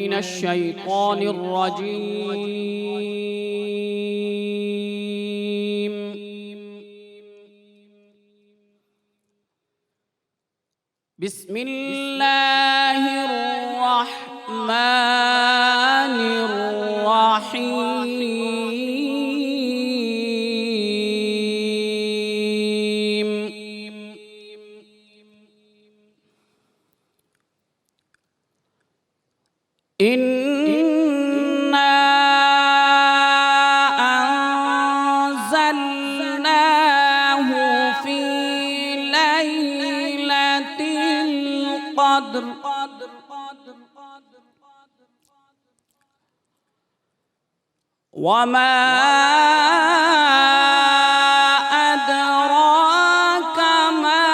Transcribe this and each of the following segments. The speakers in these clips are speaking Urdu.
من الشيطان الرجيم. بسم الله الرحمن الرحيم. إنا أنزلناه في ليلة القدر وما أدراك ما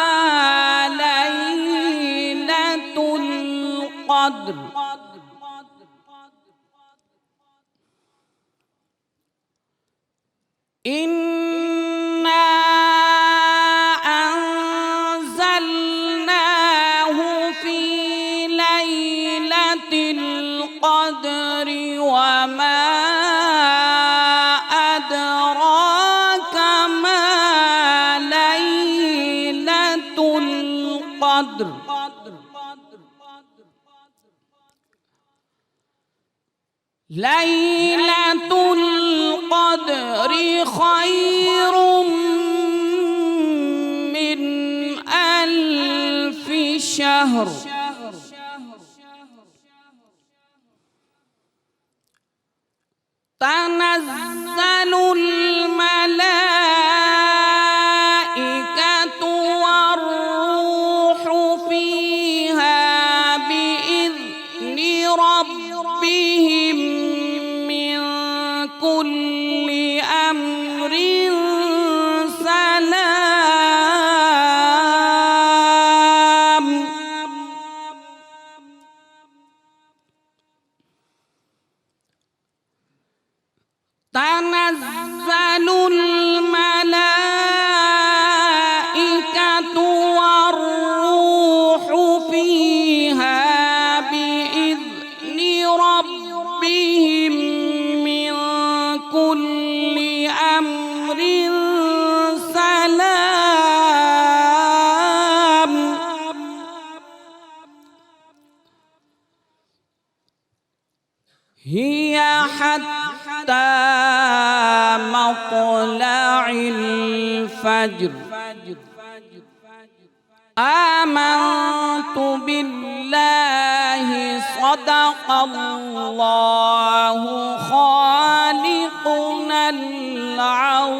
ليلة القدر. إنا أنزلناه في ليلة القدر وما أدراك ما ليلة القدر. ليلة القدر خير من 1000 شهر. تنزل الملائكة والروح فيها بإذن ربهم من كل أمر سلام. تنزل الملائكة والروح فيها بإذن ربهم من كل أمر سلام. هي حتى مطلع الفجر. آمنت بالله صدق الله خالقنا العظيم.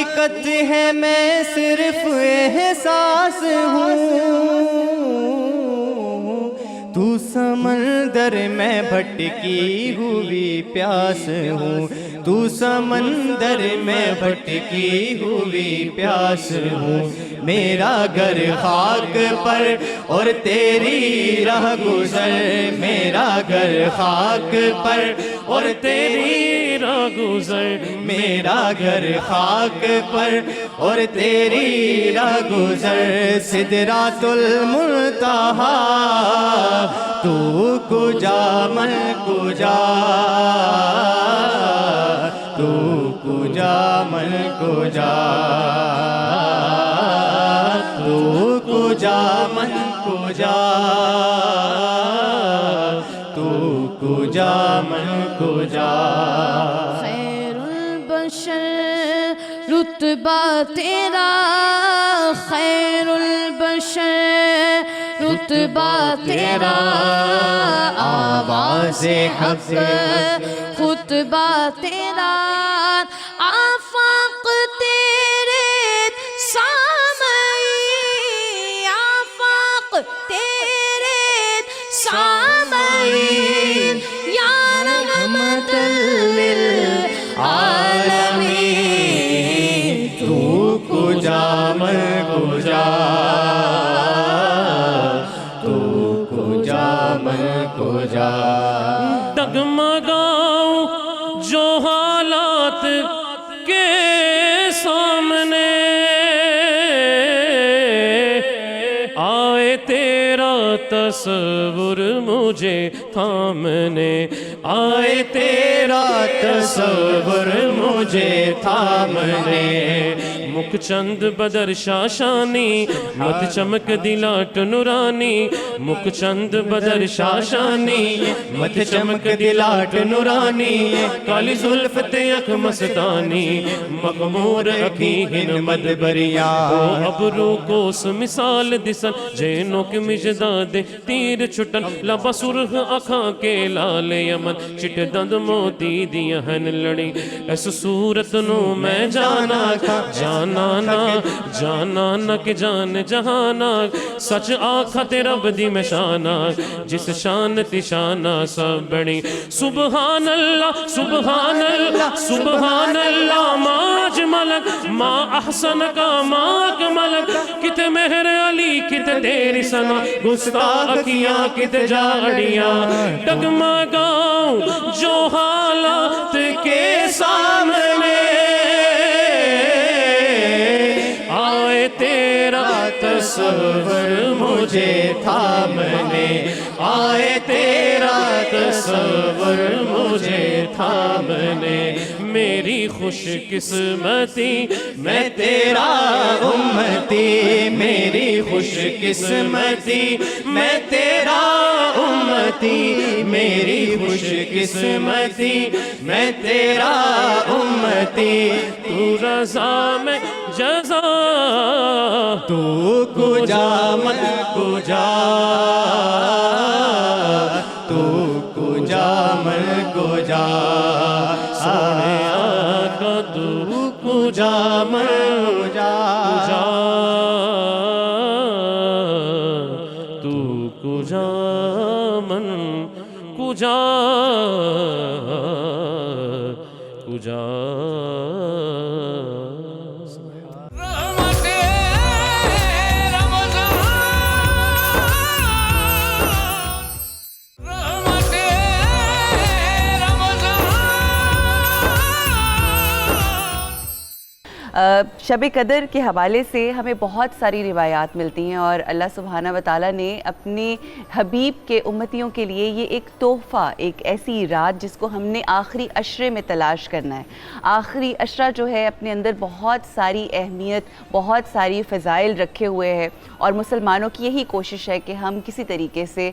حقیقت ہے میں صرف احساس ہوں، تو سمندر میں بھٹکی ہوئی پیاس ہوں، تو سمندر میں بھٹکی ہوئی پیاس ہوں، میرا گھر خاک پر اور تیری راہ گزر، میرا گھر خاک پر اور تیری راہ گزر، میرا گھر خاک پر اور تیری راہ گزر، سدرات المنتہا تو کجا من کجا، تو کجا من کجا، تو کجا من کجا، تو کجا من کجا۔ خیر البشر رتبہ تیرا، خیر البشر رتبہ تیرا، آواز حق خطبہ تیرا، آفاق تیرے سامعین، آفاق تیرے سامعین، یا رحمت للعالمین، تو کجا من کجا، تو کجا من کجا۔ ڈگمگاؤں جو حالات کے سامنے، آئے تیرا تصور مجھے تھامنے، آئے تیرا تصور مجھے تھامنے، مکھ چند بدر شاشانی، مت چمک دلاٹ نورانی، مکھ چند بدر شاشانی، مت چمک دلاٹ نورانی، کالی زلف تے اکھ مستانی، مغمور اکھیں مدبریاں، وہ ابرو کوس مثال دسن، جینوں کے مجداد تیر چھٹن، لبا سرخ اکھاں کے لال یمن، چٹ دند موتی دیا ہن لڑی، اس صورت نو میں جانا جانا نہ کہ جان جہانا، سچ آکھا تے رب دی میں شانا، جس شان تی شانا سب بڑی، سبحان اللہ سبحان اللہ سبحان اللہ، ما اجملک ما احسنک ما اکملک، کت مہر علی کت تیری سنا، گستاخیاں کت جاڑیاں، ڈگمگاؤں جو حالات کے سامنے، آئے تیرا تصور مجھے تھامنے، آئے تیرا تصور مجھے تھامنے، میری خوش قسمتی میں تیرا امتی، میری خوش قسمتی میں تیرا امتی، میری خوش قسمتی میں تیرا امتی، تو رضا میں جزا، تو کجا من کجا، تو کجا من کجا، سونے آقا تو کجا من کجا، تو کجا من کجا، کجا شب قدر کے حوالے سے ہمیں بہت ساری روایات ملتی ہیں، اور اللہ سبحانہ وتعالیٰ نے اپنے حبیب کے امتیوں کے لیے یہ ایک تحفہ، ایک ایسی رات جس کو ہم نے آخری عشرے میں تلاش کرنا ہے۔ آخری عشرہ جو ہے اپنے اندر بہت ساری اہمیت، بہت ساری فضائل رکھے ہوئے ہے، اور مسلمانوں کی یہی کوشش ہے کہ ہم کسی طریقے سے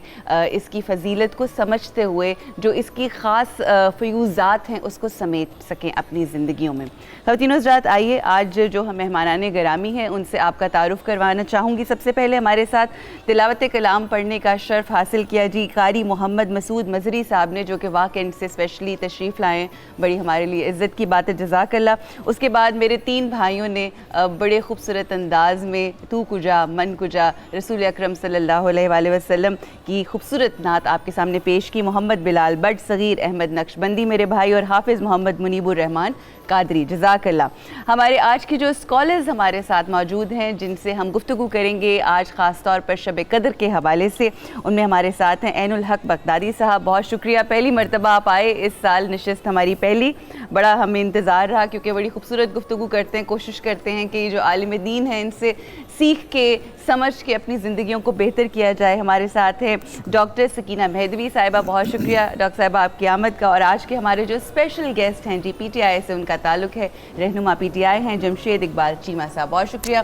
اس کی فضیلت کو سمجھتے ہوئے جو اس کی خاص فیوزات ہیں اس کو سمیٹ سکیں اپنی زندگیوں میں۔ خواتین و حضرات، آئیے آج جو مہمانان گرامی ہیں ان سے آپ کا تعارف کروانا چاہوں گی. سب سے پہلے ہمارے ساتھ تلاوت کلام پڑھنے کا شرف حاصل کیا جی قاری محمد مسعود مظہری صاحب نے, جو کہ واقعی سے اسپیشلی تشریف لائے ہیں, بڑی ہمارے لیے عزت کی بات ہے, جزاک اللہ. اس کے بعد میرے 3 بھائیوں نے بڑے خوبصورت انداز میں تو کجا من کجا رسول اکرم صلی اللہ علیہ وآلہ وسلم کی خوبصورت نعت آپ کے سامنے پیش کی. محمد بلال بٹ صغیر احمد نقشبندی میرے بھائی, اور حافظ محمد منیب الرحمان قادری, جزاک اللہ. ہمارے آج کے جو اسکالرز ہمارے ساتھ موجود ہیں جن سے ہم گفتگو کریں گے آج خاص طور پر شب قدر کے حوالے سے, ان میں ہمارے ساتھ ہیں عین الحق بغدادی صاحب. بہت شکریہ, پہلی مرتبہ آپ آئے, اس سال نشست ہماری پہلی, بڑا ہمیں انتظار رہا کیونکہ بڑی خوبصورت گفتگو کرتے ہیں, کوشش کرتے ہیں کہ جو عالم دین ہیں ان سے سیکھ کے سمجھ کے اپنی زندگیوں کو بہتر کیا جائے. ہمارے ساتھ ہیں ڈاکٹر سکینہ مہدوی صاحبہ, بہت شکریہ ڈاکٹر صاحبہ آپ کی آمد کا. اور آج کے ہمارے جو اسپیشل گیسٹ ہیں جی پی ٹی آئی سے ان کا تعلق ہے, رہنما پی ٹی آئی ہیں جمشید اقبال چیمہ صاحب. بہت شکریہ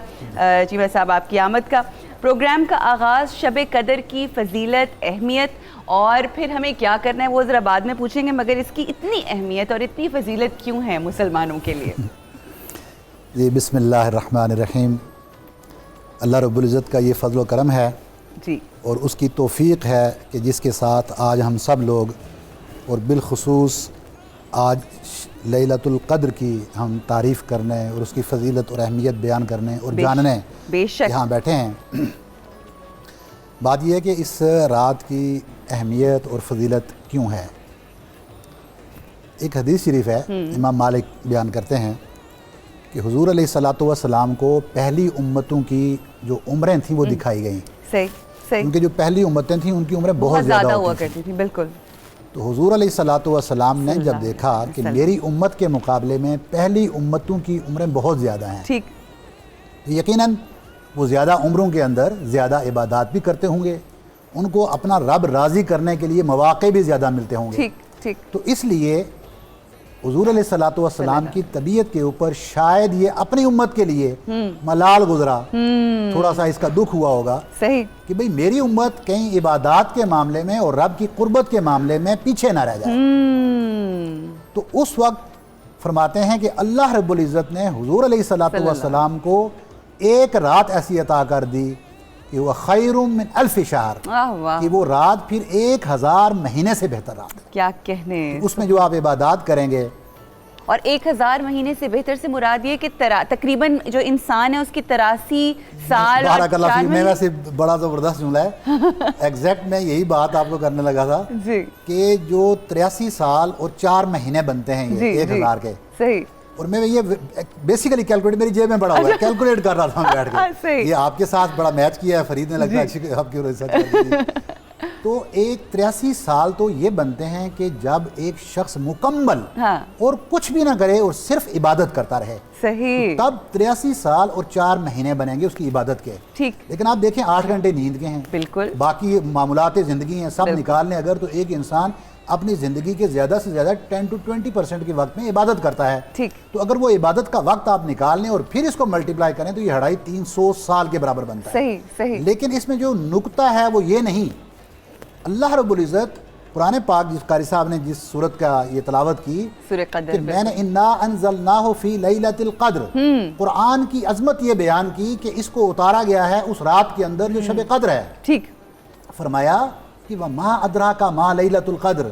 چیمہ صاحب آپ کی آمد کا. پروگرام کا آغاز شب قدر کی فضیلت, اہمیت اور پھر ہمیں کیا کرنا ہے وہ ذرا بعد میں پوچھیں گے, مگر اس کی اتنی اہمیت اور اتنی فضیلت کیوں ہے مسلمانوں کے لیے؟ جی بسم اللہ الرحمن الرحیم. اللہ رب العزت کا یہ فضل و کرم ہے جی, اور اس کی توفیق ہے کہ جس کے ساتھ آج ہم سب لوگ, اور بالخصوص آج لیلۃ القدر کی ہم تعریف کرنے اور اس کی فضیلت اور اہمیت بیان کرنے اور جاننے بے شک یہاں بیٹھے ہیں. بات یہ ہے کہ اس رات کی اہمیت اور فضیلت کیوں ہے. ایک حدیث شریف ہے, امام مالک بیان کرتے ہیں کہ حضور علیہ الصلوۃ والسلام کو پہلی امتوں کی جو عمریں تھیں وہ دکھائی گئیں. صحیح صحیح. ان کی جو پہلی امتیں تھیں ان کی عمریں بہت زیادہ ہوا ہوتی کرتی تھیں. بالکل. تو حضور علیہ الصلوۃ والسلام نے جب دیکھا کہ میری امت کے مقابلے میں پہلی امتوں کی عمریں بہت زیادہ ہیں, ٹھیک, یقیناً وہ زیادہ عمروں کے اندر زیادہ عبادات بھی کرتے ہوں گے, ان کو اپنا رب راضی کرنے کے لیے مواقع بھی زیادہ ملتے ہوں گے. ٹھیک ٹھیک. تو اس لیے حضور علیہ الصلوۃ والسلام کی طبیعت کے اوپر شاید یہ اپنی امت کے لیے ملال گزرا, تھوڑا سا اس کا دکھ ہوا ہوگا صحیح, کہ بھئی میری امت کہیں عبادات کے معاملے میں اور رب کی قربت کے معاملے میں پیچھے نہ رہ جائے. تو اس وقت فرماتے ہیں کہ اللہ رب العزت نے حضور علیہ الصلوۃ والسلام کو ایک رات ایسی عطا کر دی کہ وہ خیر من الف شہر, کہ وہ رات پھر 1000 مہینے سے بہتر رات ہے. کیا کہنے, اس میں جو آپ عبادات کریں گے, اور 1000 مہینے سے بہتر سے مراد یہ کہ تقریباً جو انسان ہے اس کی 83 سال. بارک اللہ فیک. میں ویسے بڑا زبردست جملہ ہے, ایگزیکٹ میں یہی بات آپ کو کرنے لگا تھا جی, کہ جو 83 سال اور 4 مہینے بنتے ہیں یہ 1000 کے. صحیح. اور میں یہ بیسیکلی کیلکولیٹ میری جیب میں پڑا ہوا ہے, کیلکولیٹ کر رہا تھا بیٹھ کے. یہ آپ کے ساتھ بڑا میچ کیا ہے فرید نے, لگتا ہے اچھی آپ کی ریسرچ. تو ایک 83 سال تو یہ بنتے ہیں کہ جب ایک شخص مکمل اور کچھ بھی نہ کرے اور صرف عبادت کرتا رہے, صحیح, تب 83 سال اور 4 مہینے بنیں گے اس کی عبادت کے. ٹھیک. لیکن آپ دیکھیں 8 گھنٹے نیند کے ہیں, بالکل, باقی معاملات زندگی ہیں, سب نکال لیں اگر, تو ایک انسان اپنی زندگی کے زیادہ سے زیادہ 10 to 20% کے وقت میں عبادت کرتا ہے. ٹھیک. تو اگر وہ عبادت کا وقت آپ نکال لیں اور پھر اس کو ملٹیپلائی کریں تو یہ 350 سال کے برابر بنتا ہے. صحیح صحیح. لیکن اس میں جو نکتہ ہے وہ یہ نہیں, اللہ رب العزت قرآن پاک جس قاری صاحب نے جس سورت کا یہ تلاوت کی سورہ قدر, کہ میں نے انا انزلناہ فی لیلۃ القدر, قرآن کی عظمت یہ بیان کی کہ اس کو اتارا گیا ہے اس رات کے اندر جو شب قدر ہے. ٹھیک. فرمایا کہ وما ادراک ما لیلۃ القدر,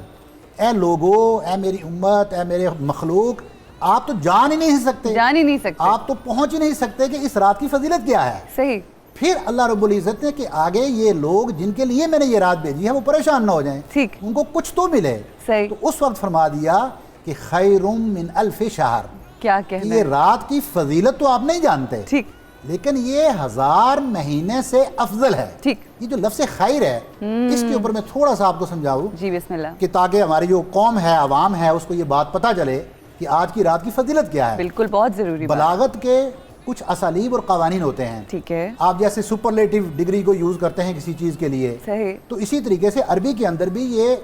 اے لوگو, اے میری امت, اے میرے مخلوق, آپ تو جان ہی نہیں سکتے, آپ تو پہنچ ہی نہیں سکتے کہ اس رات کی فضیلت کیا ہے. صحیح. پھر اللہ رب العزت نے کہ آگے یہ لوگ جن کے لیے میں نے یہ رات بھیجی ہے وہ پریشان نہ ہو جائیں, ٹھیک, ان کو کچھ تو ملے. صحیح. تو اس وقت فرما دیا کہ خیر من الف شہر. کیا کہنا, یہ رات کی فضیلت تو آپ نہیں جانتے, ٹھیک, لیکن یہ 1000 مہینے سے افضل ہے. ٹھیک. یہ جو لفظ خیر ہے اس کے اوپر میں تھوڑا سا آپ کو سمجھاؤں. جی بسم اللہ. کہ تاکہ ہماری جو قوم ہے, عوام ہے, اس کو یہ بات پتہ چلے کہ آج کی رات کی فضیلت کیا ہے. بالکل, بہت ضروری. بلاغت کے کچھ اسالیب اور قوانین ہوتے ہیں. ٹھیک ہے. آپ جیسے سپرلیٹیو ڈگری کو یوز کرتے ہیں کسی چیز کے لیے, صحیح, تو اسی طریقے سے عربی کے اندر بھی یہ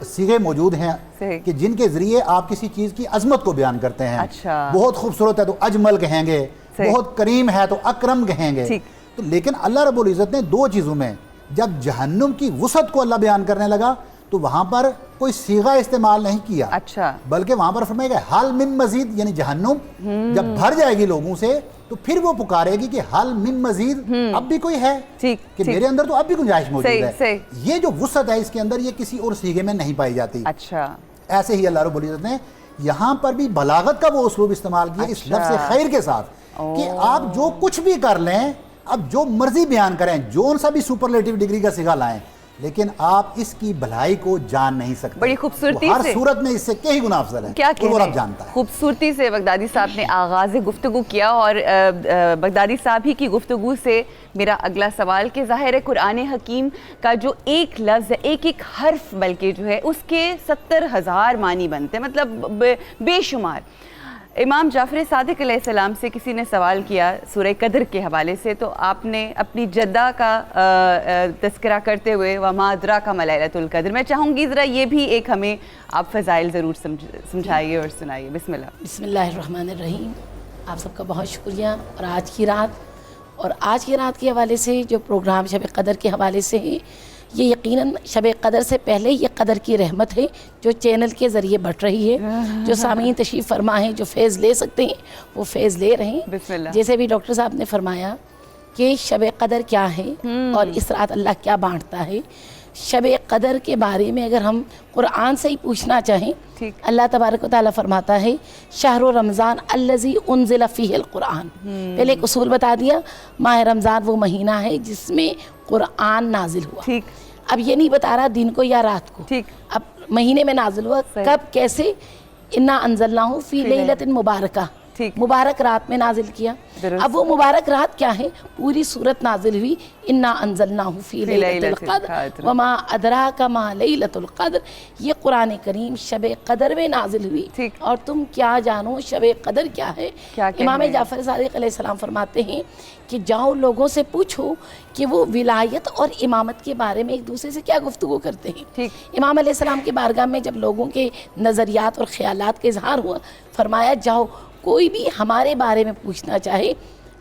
صیغے موجود ہیں کہ جن کے ذریعے آپ کسی چیز کی عظمت کو بیان کرتے ہیں. اچھا. بہت خوبصورت ہے تو اجمل کہیں گے, بہت کریم ہے تو اکرم کہیں گے. تو لیکن اللہ رب العزت نے 2 چیزوں میں جب جہنم کی وسعت کو اللہ بیان کرنے لگا تو وہاں پر کوئی صیغہ استعمال نہیں کیا، اچھا، بلکہ وہاں پر فرمایا گیا حل من مزید، یعنی جہنم جب بھر جائے گی لوگوں سے تو پھر وہ پکارے گی کہ حل من مزید، اب بھی کوئی ہے، کہ میرے اندر تو اب بھی گنجائش موجود ہے۔ یہ جو وسعت ہے اس کے اندر، یہ کسی اور صیغے میں نہیں پائی جاتی۔ اچھا، ایسے ہی اللہ رب العزت نے یہاں پر بھی بلاغت کا وہ اسلوب استعمال کیا اس لفظ خیر کے ساتھ کہ آپ جو کچھ بھی کر لیں، اب جو مرضی بیان کریں، جون سا بھی سپرلیٹیو ڈگری کا صیغہ لائیں، لیکن آپ اس کی بھلائی کو جان نہیں سکتے۔ بڑی خوبصورتی ہر سے، صورت میں اس سے کئی گنا افضل ہے، کیا وہ رب جانتا ہے۔ خوبصورتی سے بغدادی صاحب نے آغاز گفتگو کیا، اور بغدادی صاحب ہی کی گفتگو سے میرا اگلا سوال کہ ظاہر ہے قرآن حکیم کا جو ایک لفظ ہے، ایک ایک حرف بلکہ جو ہے اس کے 70,000 معنی بنتے ہیں، مطلب بے شمار۔ امام جعفر صادق علیہ السلام سے کسی نے سوال کیا سورہ قدر کے حوالے سے، تو آپ نے اپنی جدہ کا تذکرہ کرتے ہوئے وما ادراک ما لیلۃ القدر، میں چاہوں گی ذرا یہ بھی ایک ہمیں آپ فضائل ضرور سمجھائیے اور سنائیے۔ بسم اللہ۔ بسم اللہ الرحمن الرحیم۔ آپ سب کا بہت شکریہ۔ اور آج کی رات کے حوالے سے جو پروگرام شب قدر کے حوالے سے ہے، یہ یقیناً شب قدر سے پہلے یہ قدر کی رحمت ہے جو چینل کے ذریعے بٹ رہی ہے۔ جو سامعین تشریف فرما ہیں، جو فیض لے سکتے ہیں وہ فیض لے رہے ہیں۔ بسم اللہ۔ جیسے بھی ڈاکٹر صاحب نے فرمایا کہ شب قدر کیا ہے اور اس رات اللہ کیا بانٹتا ہے۔ شب قدر کے بارے میں اگر ہم قرآن سے ہی پوچھنا چاہیں، اللہ تبارک و تعالیٰ فرماتا ہے شہر رمضان الذی انزل فیہ القرآن۔ پہلے ایک اصول بتا دیا، ماہ رمضان وہ مہینہ ہے جس میں قرآن نازل ہوا۔ اب یہ نہیں بتا رہا دن کو یا رات کو، اب مہینے میں نازل ہوا، کب، کیسے؟ انا انزلناہ فی لیلۃ مبارکہ، مبارک رات میں نازل کیا۔ اب وہ مبارک رات کیا ہے؟ پوری سورت نازل ہوئی انا انزلناہ فی لیلۃ القدر وما ادراک ما لیلۃ القدر۔ یہ قرآن کریم شب قدر میں نازل ہوئی، اور تم کیا جانو شب قدر کیا ہے۔ امام جعفر صادق علیہ السلام فرماتے ہیں کہ جاؤ لوگوں سے پوچھو کہ وہ ولایت اور امامت کے بارے میں ایک دوسرے سے کیا گفتگو کرتے ہیں۔ امام علیہ السلام کی بارگاہ میں جب لوگوں کے نظریات اور خیالات کا اظہار ہوا، فرمایا جاؤ کوئی بھی ہمارے بارے میں پوچھنا چاہے،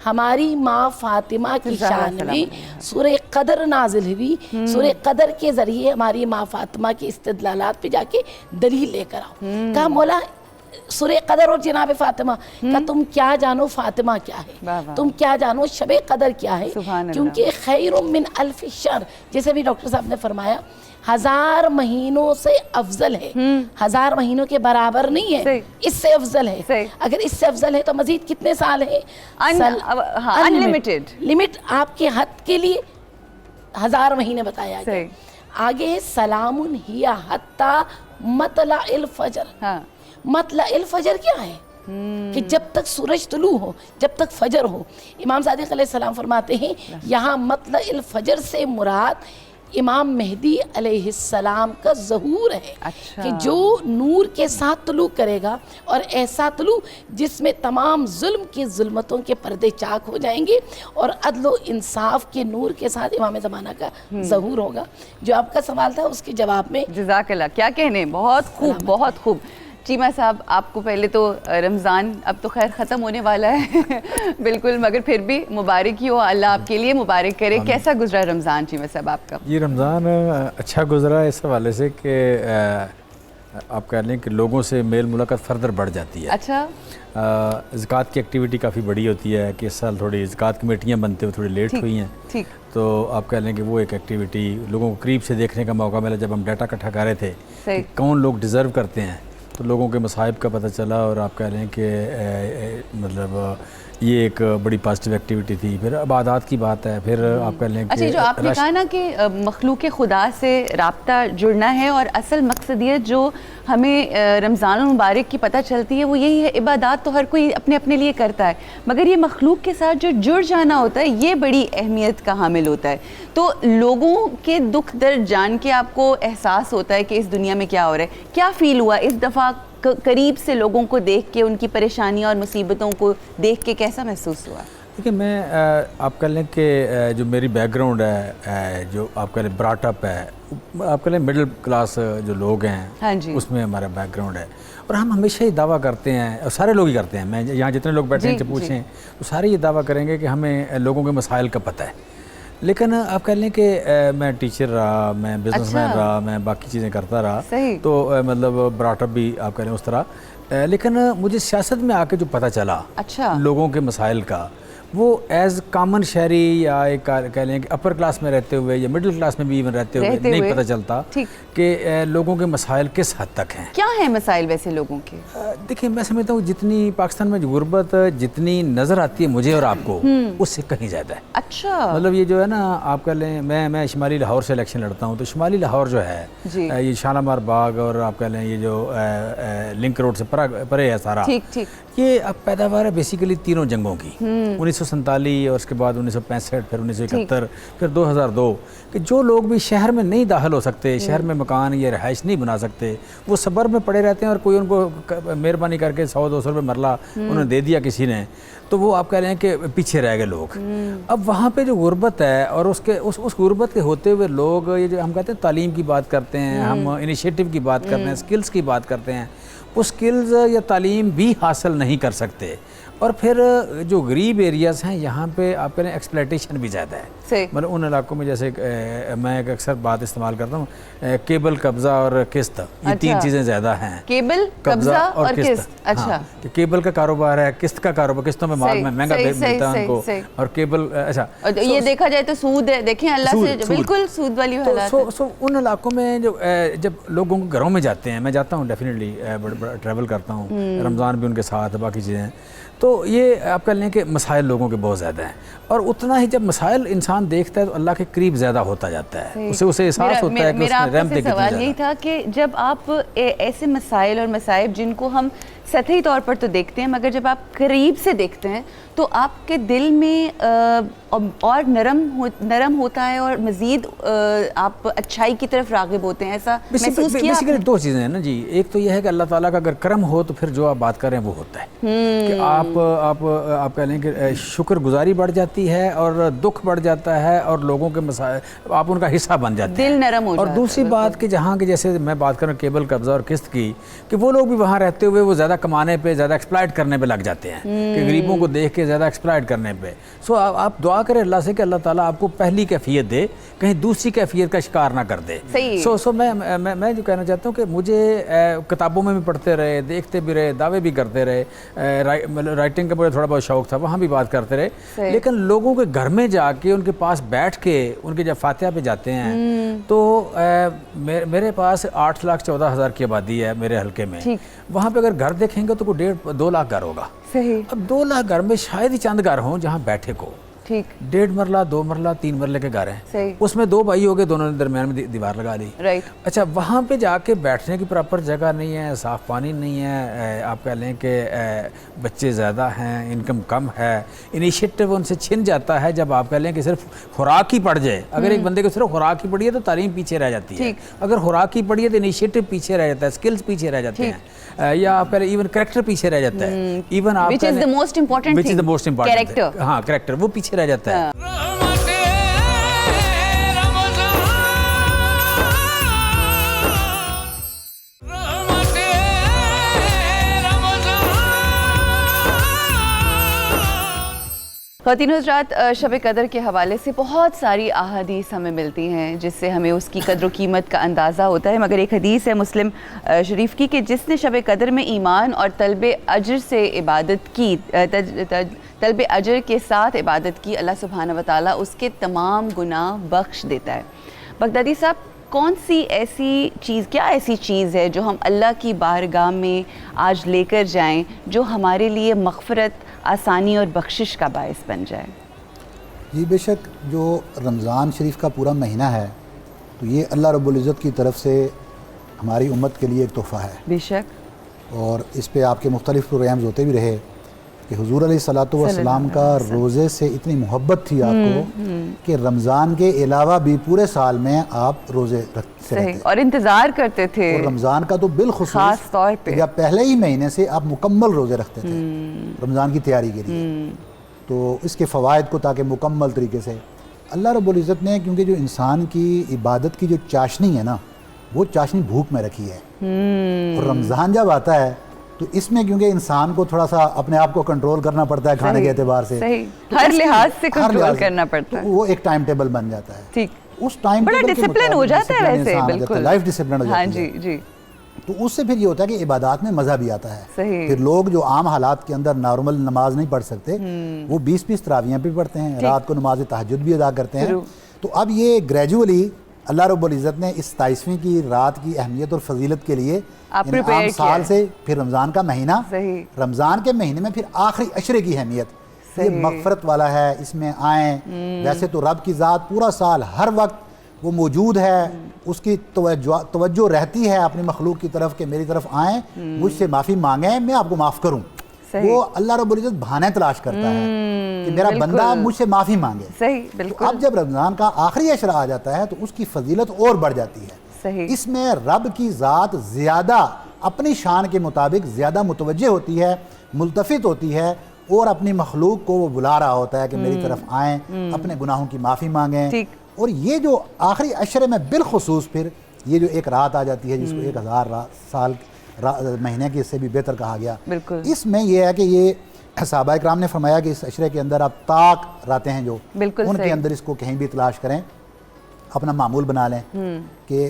ہماری ماں فاطمہ کی شان میں سورہ قدر نازل ہوئی، سورہ قدر کے ذریعے ہماری ماں فاطمہ کے استدلالات پہ جا کے دلیل لے کر آؤ۔ کہا مولا سورہ قدر اور جناب فاطمہ کا تم کیا جانو فاطمہ کیا ہے، تم کیا جانو شب قدر کیا ہے، کیونکہ خیر من الف شہر، جیسے بھی ڈاکٹر صاحب نے فرمایا 1000 مہینوں سے افضل ہے، 1000 مہینوں کے برابر نہیں ہے، اس سے افضل ہے۔ اگر اس سے افضل ہے تو مزید کتنے سال ہیں؟ انلیمیٹڈ، لمٹ آپ کے حد کے لیے 1000 مہینے بتایا گیا۔ آگے ہے سلام ہی حتی مطلع الفجر۔ مطلع الفجر کیا ہے؟ کہ جب تک سورج طلوع ہو، جب تک فجر ہو۔ امام صادق علیہ السلام فرماتے ہیں یہاں مطلع الفجر سے مراد امام مہدی علیہ السلام کا ظہور ہے، کہ جو نور کے ساتھ طلوع کرے گا، اور ایسا طلوع جس میں تمام ظلم کی ظلمتوں کے پردے چاک ہو جائیں گے، اور عدل و انصاف کے نور کے ساتھ امام زمانہ کا ظہور ہوگا۔ جو آپ کا سوال تھا اس کے جواب میں جزاک اللہ، کیا کہنے، بہت خوب بہت خوب۔ چیمہ صاحب آپ کو پہلے تو رمضان اب تو خیر ختم ہونے والا ہے بالکل، مگر پھر بھی مبارک ہی ہو، اللہ آپ کے لیے مبارک کرے۔ کیسا گزرا رمضان چیمہ صاحب آپ کا؟ یہ رمضان اچھا گزرا اس حوالے سے کہ آپ کہہ لیں کہ لوگوں سے میل ملاقات فردر بڑھ جاتی ہے۔ اچھا، زکوٰۃ کی ایکٹیویٹی کافی بڑی ہوتی ہے کہ اس سال تھوڑی زکوٰۃ کمیٹیاں بنتے ہوئے تھوڑی لیٹ ہوئی ہیں، تو آپ کہہ لیں کہ وہ ایک ایکٹیویٹی لوگوں کو قریب سے دیکھنے کا موقع ملا جب ہم ڈیٹا اکٹھا کر رہے تھے کہ کون لوگ ڈیزرو کرتے ہیں، تو لوگوں کے مصائب کا پتہ چلا، اور آپ کہہ رہے ہیں کہ مطلب یہ ایک بڑی پازیٹیو ایکٹیویٹی تھی۔ پھر عبادات کی بات ہے، پھر آپ کہہ لیں کہ اچھا جو آپ نے کہا نا کہ مخلوق خدا سے رابطہ جڑنا ہے، اور اصل مقصدیت جو ہمیں رمضان المبارک کی پتہ چلتی ہے وہ یہی ہے، عبادات تو ہر کوئی اپنے اپنے لیے کرتا ہے، مگر یہ مخلوق کے ساتھ جو جڑ جانا ہوتا ہے یہ بڑی اہمیت کا حامل ہوتا ہے۔ تو لوگوں کے دکھ درد جان کے آپ کو احساس ہوتا ہے کہ اس دنیا میں کیا ہو رہا ہے، کیا فیل ہوا اس دفعہ قریب سے لوگوں کو دیکھ کے، ان کی پریشانیاں اور مصیبتوں کو دیکھ کے کیسا محسوس ہوا؟ دیکھیں میں آپ کہہ لیں کہ جو میری بیک گراؤنڈ ہے، جو آپ کہہ لیں براٹ اپ ہے، آپ کہہ لیں مڈل کلاس جو لوگ ہیں اس میں ہمارا بیک گراؤنڈ ہے، اور ہم ہمیشہ یہ دعویٰ کرتے ہیں، اور سارے لوگ ہی کرتے ہیں، میں یہاں جتنے لوگ بیٹھے ہیں سے پوچھیں تو سارے یہ دعویٰ کریں گے کہ ہمیں لوگوں کے مسائل کا پتہ ہے، لیکن آپ کہہ لیں کہ میں ٹیچر رہا، میں بزنس مین رہا، میں باقی چیزیں کرتا رہا، تو مطلب براٹ اپ بھی آپ کہہ لیں اس طرح، لیکن مجھے سیاست میں آ کے جو پتہ چلا لوگوں کے مسائل کا، وہ ایز کامن شہری یا ایک کہہ لیں کہ اپر کلاس میں رہتے ہوئے یا مڈل کلاس میں بھی ایون رہتے ہوئے نہیں پتہ چلتا کہ لوگوں کے مسائل کس حد تک ہیں. کیا ہیں مسائل ویسے لوگوں کے؟ دیکھیں میں سمجھتا ہوں جتنی پاکستان میں غربت جتنی نظر آتی ہے مجھے اور آپ کو اس سے کہیں زیادہ ہے. اچھا مطلب یہ جو ہے نا آپ کہہ لیں میں شمالی لاہور سے الیکشن لڑتا ہوں، تو شمالی لاہور جو ہے یہ شالامار باغ اور آپ کہہ لیں یہ جو لنک روڈ سے پرے ہے سارا، یہ اب پیداوار ہے بیسیکلی تینوں جنگوں کی، 1947 اور اس کے بعد 1965 پھر 1971 پھر 2002، کہ جو لوگ بھی شہر میں نہیں داخل ہو سکتے، شہر میں مکان یا رہائش نہیں بنا سکتے، وہ صبر میں پڑے رہتے ہیں، اور کوئی ان کو مہربانی کر کے 100-200 روپے مرلہ انہوں نے دے دیا کسی نے، تو وہ آپ کہہ رہے ہیں کہ پیچھے رہ گئے لوگ. اب وہاں پہ جو غربت ہے اور اس غربت کے ہوتے ہوئے لوگ یہ جو ہم کہتے ہیں تعلیم کی بات کرتے ہیں، ہم انیشیٹو کی بات کرتے ہیں، سکلز کی بات کرتے ہیں، وہ سکلز یا تعلیم بھی حاصل نہیں کر سکتے. اور پھر جو غریب ایریاز ہیں یہاں پہ آپ کہہ رہے ہیں ایکسپلائٹیشن بھی زیادہ ہے. مطلب ان علاقوں میں جیسے میں ایک اکثر بات استعمال کرتا ہوں، کیبل قبضہ اور قسط، یہ تین چیزیں زیادہ ہیں. کیبل قبضہ اور قسط. اچھا کہ کیبل کا کاروبار ہے، قسط کا کاروبار، قسطوں میں مال مہنگا ملتا ہے ان کو، اور کیبل اچھا یہ دیکھا جائے تو سود ہے، دیکھیں اللہ سے بالکل سود والی حالات ہے. سو ان علاقوں میں جو جب لوگوں کو گھروں میں جاتے ہیں، میں جاتا ہوں ڈیفینیٹلی ٹریول کرتا ہوں، رمضان بھی ان کے ساتھ، باقی چیزیں، تو یہ آپ کہہ لیں کہ مسائل لوگوں کے بہت زیادہ ہیں، اور اتنا ہی جب مسائل انسان دیکھتا ہے تو اللہ کے قریب زیادہ ہوتا جاتا ہے، اسے احساس ہوتا ہے کہ اس میں رحمت. میرا سوال یہی تھا کہ جب آپ ایسے مسائل اور مصائب جن کو ہم سطحی طور پر تو دیکھتے ہیں، مگر جب آپ قریب سے دیکھتے ہیں تو آپ کے دل میں اور نرم ہوتا ہے اور مزید آپ اچھائی کی طرف راغب ہوتے ہیں، ایسا محسوس کیا؟ بیسیکلی دو چیزیں ہیں نا جی، ایک تو یہ ہے کہ اللہ تعالیٰ کا اگر کرم ہو تو پھر جو آپ بات کر رہے ہیں وہ ہوتا ہے، کہ آپ کہہ لیں کہ شکر گزاری بڑھ جاتی ہے اور دکھ بڑھ جاتا ہے، اور لوگوں کے مسائل آپ ان کا حصہ بن جاتے ہیں، دل نرم ہو جاتا ہے. اور دوسری بات کہ جہاں کہ جیسے میں بات کر رہا ہوں کیبل قبضہ اور قسط کی، کہ وہ لوگ بھی وہاں رہتے ہوئے وہ زیادہ کمانے پہ، زیادہ ایکسپلائٹ کرنے پہ لگ جاتے ہیں، کہ غریبوں کو دیکھ کے زیادہ ایکسپلائٹ کرنے پہ. سو آپ دعا کریں اللہ سے کہ اللہ تعالیٰ آپ کو پہلی کیفیت دے، کہیں دوسری کیفیت کا شکار نہ کر دے. سو میں جو کہنا چاہتا ہوں کہ مجھے کتابوں میں بھی پڑھتے رہے، دیکھتے بھی رہے، دعوے بھی کرتے رہے، رائٹنگ کا مجھے تھوڑا بہت شوق تھا، وہاں بھی بات کرتے رہے، لیکن لوگوں کے گھر میں جا کے ان کے پاس بیٹھ کے ان کے جب فاتحہ پہ جاتے ہیں تو میرے پاس 8,14,000 کی آبادی ہے میرے حلقے میں، وہاں پہ اگر گھر دیکھیں گے تو کوئی 1.5-2 لاکھ گھر ہوگا. اب 2 لاکھ گھر میں شاید ہی چند گھر ہوں جہاں بیٹھے کو 1.5 مرلہ 2 مرلہ 3 مرلے کے گھر ہیں، اس میں 2 بھائی ہو گئے، دونوں نے درمیان میں دیوار لگا لی. اچھا وہاں پہ جا کے بیٹھنے کی پراپر جگہ نہیں ہے، صاف پانی نہیں ہے، آپ کہہ لیں کہ بچے زیادہ ہیں، انکم کم ہے، انیشیٹو ان سے چھن جاتا ہے. جب آپ کہہ لیں کہ صرف خوراک ہی پڑ جائے، اگر ایک بندے کو صرف خوراک ہی پڑی ہے تو تعلیم پیچھے رہ جاتی ہے، اگر خوراک ہی پڑی ہے تو انیشیٹو پیچھے رہ جاتا ہے، سکلز پیچھے رہ جاتے ہیں، یا آپ کہہ لیں ایون کریکٹر پیچھے رہ جاتا ہے، ایون آپ which is the most important thing. Character. ہاں کریکٹر وہ پیچھے رہ جاتا ہے. خواتین حضرات، شب قدر کے حوالے سے بہت ساری احادیث ہمیں ملتی ہیں جس سے ہمیں اس کی قدر و قیمت کا اندازہ ہوتا ہے، مگر ایک حدیث ہے مسلم شریف کی کہ جس نے شب قدر میں ایمان اور طلب اجر سے عبادت کی، طلب اجر کے ساتھ عبادت کی، اللہ سبحانہ و تعالیٰ اس کے تمام گناہ بخش دیتا ہے. بغدادی صاحب، کون سی ایسی چیز، کیا ایسی چیز ہے جو ہم اللہ کی بارگاہ میں آج لے کر جائیں جو ہمارے لیے مغفرت، آسانی اور بخشش کا باعث بن جائے؟ جی بے شک، جو رمضان شریف کا پورا مہینہ ہے تو یہ اللہ رب العزت کی طرف سے ہماری امت کے لیے ایک تحفہ ہے. بے شک. اور اس پہ آپ کے مختلف پروگرامز ہوتے بھی رہے کہ حضور علیہ الصلوۃ والسلام کا روزے سے اتنی محبت تھی آپ کو کہ رمضان کے علاوہ بھی پورے سال میں آپ روزے رکھتے رہتے اور انتظار کرتے تھے، اور رمضان کا تو بالخصوص خاص طور پہ یا پہلے ہی مہینے سے آپ مکمل روزے رکھتے تھے رمضان کی تیاری کے لیے. تو اس کے فوائد کو تاکہ مکمل طریقے سے اللہ رب العزت نے، کیونکہ جو انسان کی عبادت کی جو چاشنی ہے نا، وہ چاشنی بھوک میں رکھی ہے، اور رمضان جب آتا ہے تو اس میں کیونکہ انسان کو تھوڑا سا اپنے آپ کو کنٹرول کرنا پڑتا ہے کھانے کے اعتبار سے, ہر لحاظ سے کنٹرول کرنا پڑتا ہے, وہ ایک ٹائم ٹیبل بن جاتا ہے. ٹھیک, اس ٹائم بڑا ڈسپلن ہو جاتا ہے ویسے, بالکل لائف ڈسپلن ہو جاتی ہے. ہاں جی جی. تو اس سے پھر یہ ہوتا ہے کہ عبادات میں مزہ بھی آتا ہے. صحیح. پھر لوگ جو عام حالات کے اندر نارمل نماز نہیں پڑھ سکتے وہ 20 تراویحیں بھی پڑھتے ہیں, رات کو نماز تہجد بھی ادا کرتے ہیں. تو اب یہ گریجولی اللہ رب العزت نے اس 27ویں کی رات کی اہمیت اور فضیلت کے لیے عام سال سے پھر رمضان کا مہینہ, رمضان کے مہینے میں پھر آخری عشرے کی اہمیت, یہ مغفرت والا ہے, اس میں آئیں. ویسے تو رب کی ذات پورا سال ہر وقت وہ موجود ہے, اس کی توجہ رہتی ہے اپنی مخلوق کی طرف کہ میری طرف آئیں, مجھ سے معافی مانگیں, میں آپ کو معاف کروں. وہ اللہ رب العزت بہانے تلاش کرتا ہے کہ میرا بندہ مجھ سے معافی مانگے. صحیح, بالکل. اب جب رمضان کا آخری عشرہ آ جاتا ہے تو اس کی فضیلت اور بڑھ جاتی ہے. صحیح. اس میں رب کی ذات زیادہ اپنی شان کے مطابق زیادہ متوجہ ہوتی ہے, ملتفت ہوتی ہے, اور اپنی مخلوق کو وہ بلا رہا ہوتا ہے کہ میری طرف آئیں, اپنے گناہوں کی معافی مانگیں. اور یہ جو آخری عشرے میں بالخصوص پھر یہ جو ایک رات آ جاتی ہے جس کو 1000 سال مہینے کے اس سے بھی بہتر کہا گیا, اس میں یہ ہے کہ یہ صحابہ اکرام نے فرمایا کہ اس عشرے کے اندر آپ طاق راتیں ہیں جو ان کے اندر اس کو کہیں بھی تلاش کریں, اپنا معمول بنا لیں کہ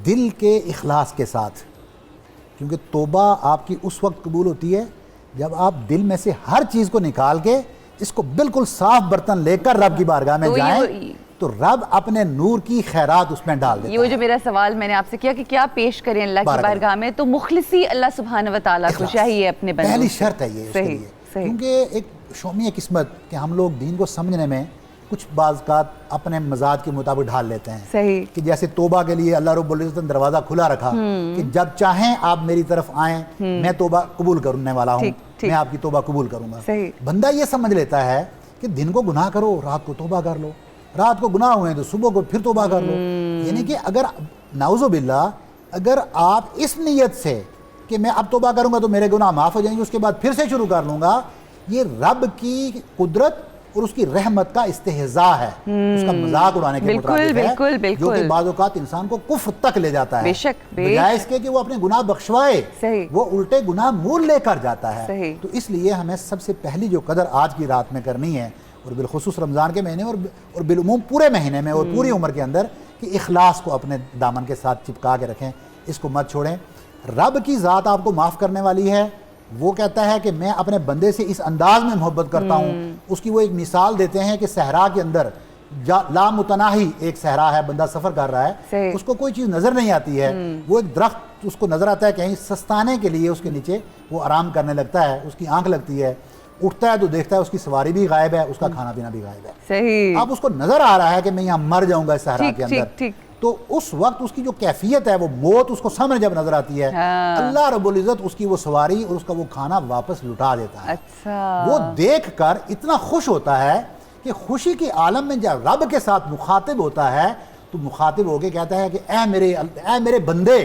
دل کے اخلاص کے ساتھ, کیونکہ توبہ آپ کی اس وقت قبول ہوتی ہے جب آپ دل میں سے ہر چیز کو نکال کے اس کو بالکل صاف برتن لے کر رب کی بارگاہ میں جائیں تو رب اپنے نور کی خیرات اس میں ڈال دیتا ہے. یہ وہ جو میرا سوال میں نے آپ سے کیا کہ کیا پیش کریں اللہ کی بارگاہ میں, تو مخلصی اللہ سبحانہ و تعالیٰ کو چاہیے اپنے بندوں. پہلی شرط ہے یہ اس کے لیے, کیونکہ ایک شومی قسمت کہ ہم لوگ دین کو سمجھنے میں کچھ بعض اوقات اپنے مزاج کے مطابق ڈھال لیتے ہیں. صحیح. کہ جیسے توبہ کے لیے اللہ رب العزت نے دروازہ کھلا رکھا کہ جب چاہیں آپ میری طرف آئیں, میں توبہ قبول کرنے والا ہوں, میں آپ کی توبہ قبول کروں گا. بندہ یہ سمجھ لیتا ہے کہ دن کو گناہ کرو, رات کو توبہ کر لو, رات کو گناہ ہوئے تو صبح کو پھر توبہ کر لو. یعنی کہ اگر نعوذ باللہ اگر آپ اس نیت سے کہ میں اب توبہ کروں گا تو میرے گناہ معاف ہو جائیں گے, اس کے بعد پھر سے شروع کر لوں گا, یہ رب کی قدرت اور اس کی رحمت کا استہزاء ہے, اس کا مذاق اڑانے کے مطابق ہے, جو کہ بعض اوقات انسان کو کفر تک لے جاتا ہے. بجائے اس کے کہ وہ اپنے گناہ بخشوائے وہ الٹے گناہ مول لے کر جاتا ہے. تو اس لیے ہمیں سب سے پہلی جو قدر آج کی رات میں کرنی ہے, اور بالخصوص رمضان کے مہینے اور بالعموم پورے مہینے میں اور پوری عمر کے اندر, کہ اخلاص کو اپنے دامن کے ساتھ چپکا کے رکھیں, اس کو مت چھوڑیں. رب کی ذات آپ کو معاف کرنے والی ہے, وہ کہتا ہے کہ میں اپنے بندے سے اس انداز میں محبت کرتا ہوں. اس کی وہ ایک مثال دیتے ہیں کہ صحرا کے اندر لامتناہی ایک صحرا ہے, بندہ سفر کر رہا ہے, اس کو کوئی چیز نظر نہیں آتی ہے, وہ ایک درخت اس کو نظر آتا ہے کہیں سستانے کے لیے, اس کے نیچے وہ آرام کرنے لگتا ہے, اس کی آنکھ لگتی ہے, اٹھتا ہے تو دیکھتا ہے اس کی سواری بھی غائب ہے, اس کا کھانا پینا بھی غائب ہے. صحیح. اب اس کو نظر آ رہا ہے کہ میں یہاں مر جاؤں گا اس صحرا کے اندر, تو اس وقت اس کی جو کیفیت ہے وہ موت اس کو سامنے جب نظر آتی ہے, اللہ رب العزت اس کی وہ سواری اور اس کا وہ کھانا واپس لٹا دیتا ہے. وہ دیکھ کر اتنا خوش ہوتا ہے کہ خوشی کے عالم میں جب رب کے ساتھ مخاطب ہوتا ہے تو مخاطب ہو کے کہتا ہے کہ اے میرے بندے,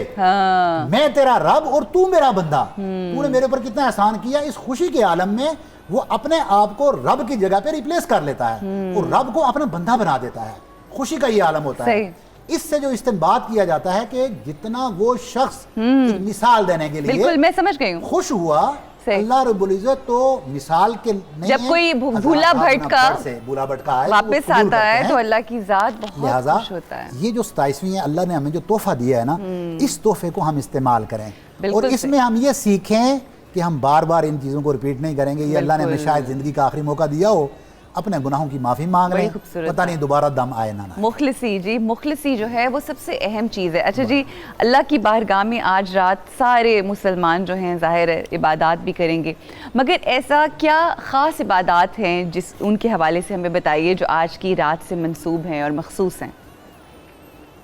میں تیرا رب اور تو میرا بندہ, تو نے میرے اوپر کتنا احسان کیا. اس خوشی کے عالم میں وہ اپنے آپ کو رب کی جگہ پہ ریپلیس کر لیتا ہے اور رب کو اپنا بندہ بنا دیتا ہے. خوشی کا یہ عالم ہوتا ہے. اس سے جو استنباط کیا جاتا ہے کہ جتنا وہ شخص مثال دینے کے لیے بالکل میں سمجھ گئی ہوں خوش ہوا, اللہ رب العزت تو مثال کے نہیں, جب کوئی بھولا بھٹکا واپس آتا ہے تو اللہ کی ذات بہت خوش ہوتا ہے. یہ جو 27ویں ہے, اللہ نے ہمیں جو تحفہ دیا ہے نا, اس تحفے کو ہم استعمال کریں, اور اس میں ہم یہ سیکھیں کہ ہم بار بار ان چیزوں کو ریپیٹ نہیں کریں گے. یہ اللہ نے ہمیں شاید زندگی کا آخری موقع دیا ہو, اپنے گناہوں کی معافی مانگ رہے ہیں, پتہ نہیں دوبارہ دم آئے نہ. مخلصی جی, مخلصی جو ہے وہ سب سے اہم چیز ہے. اچھا جی, اللہ کی بارگاہ میں آج رات سارے مسلمان جو ہیں ظاہر ہے عبادات بھی کریں گے, مگر ایسا کیا خاص عبادات ہیں جس ان کے حوالے سے ہمیں بتائیے جو آج کی رات سے منسوب ہیں اور مخصوص ہیں.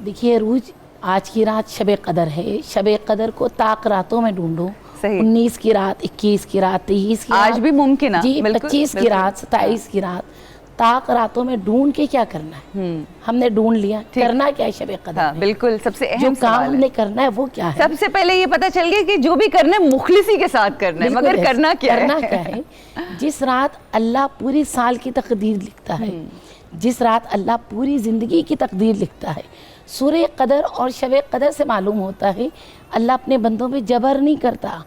دیکھیے عروج, آج کی رات شب قدر ہے. شب قدر کو طاق راتوں میں ڈھونڈو, 19 کی رات, 21 کی رات, 23 کی رات, آج بھی ممکن ہے جی, 25 کی رات, 27 کی رات, طاق راتوں میں ڈھونڈ کے کیا کرنا ہے. ہم نے ڈھونڈ لیا, کرنا کیا ہے شب قدر میں. بالکل سب سے اہم جو کام ہم نے کرنا ہے وہ کیا ہے. سب سے پہلے یہ پتہ چل گیا کہ جو بھی کرنا ہے مخلصی کے ساتھ کرنا ہے, مگر کرنا کیا ہے. جس رات اللہ پوری سال کی تقدیر لکھتا ہے, جس رات اللہ پوری زندگی کی تقدیر لکھتا ہے. سورہ قدر اور شب قدر سے معلوم ہوتا ہے اللہ اپنے بندوں پہ جبر نہیں کرتا,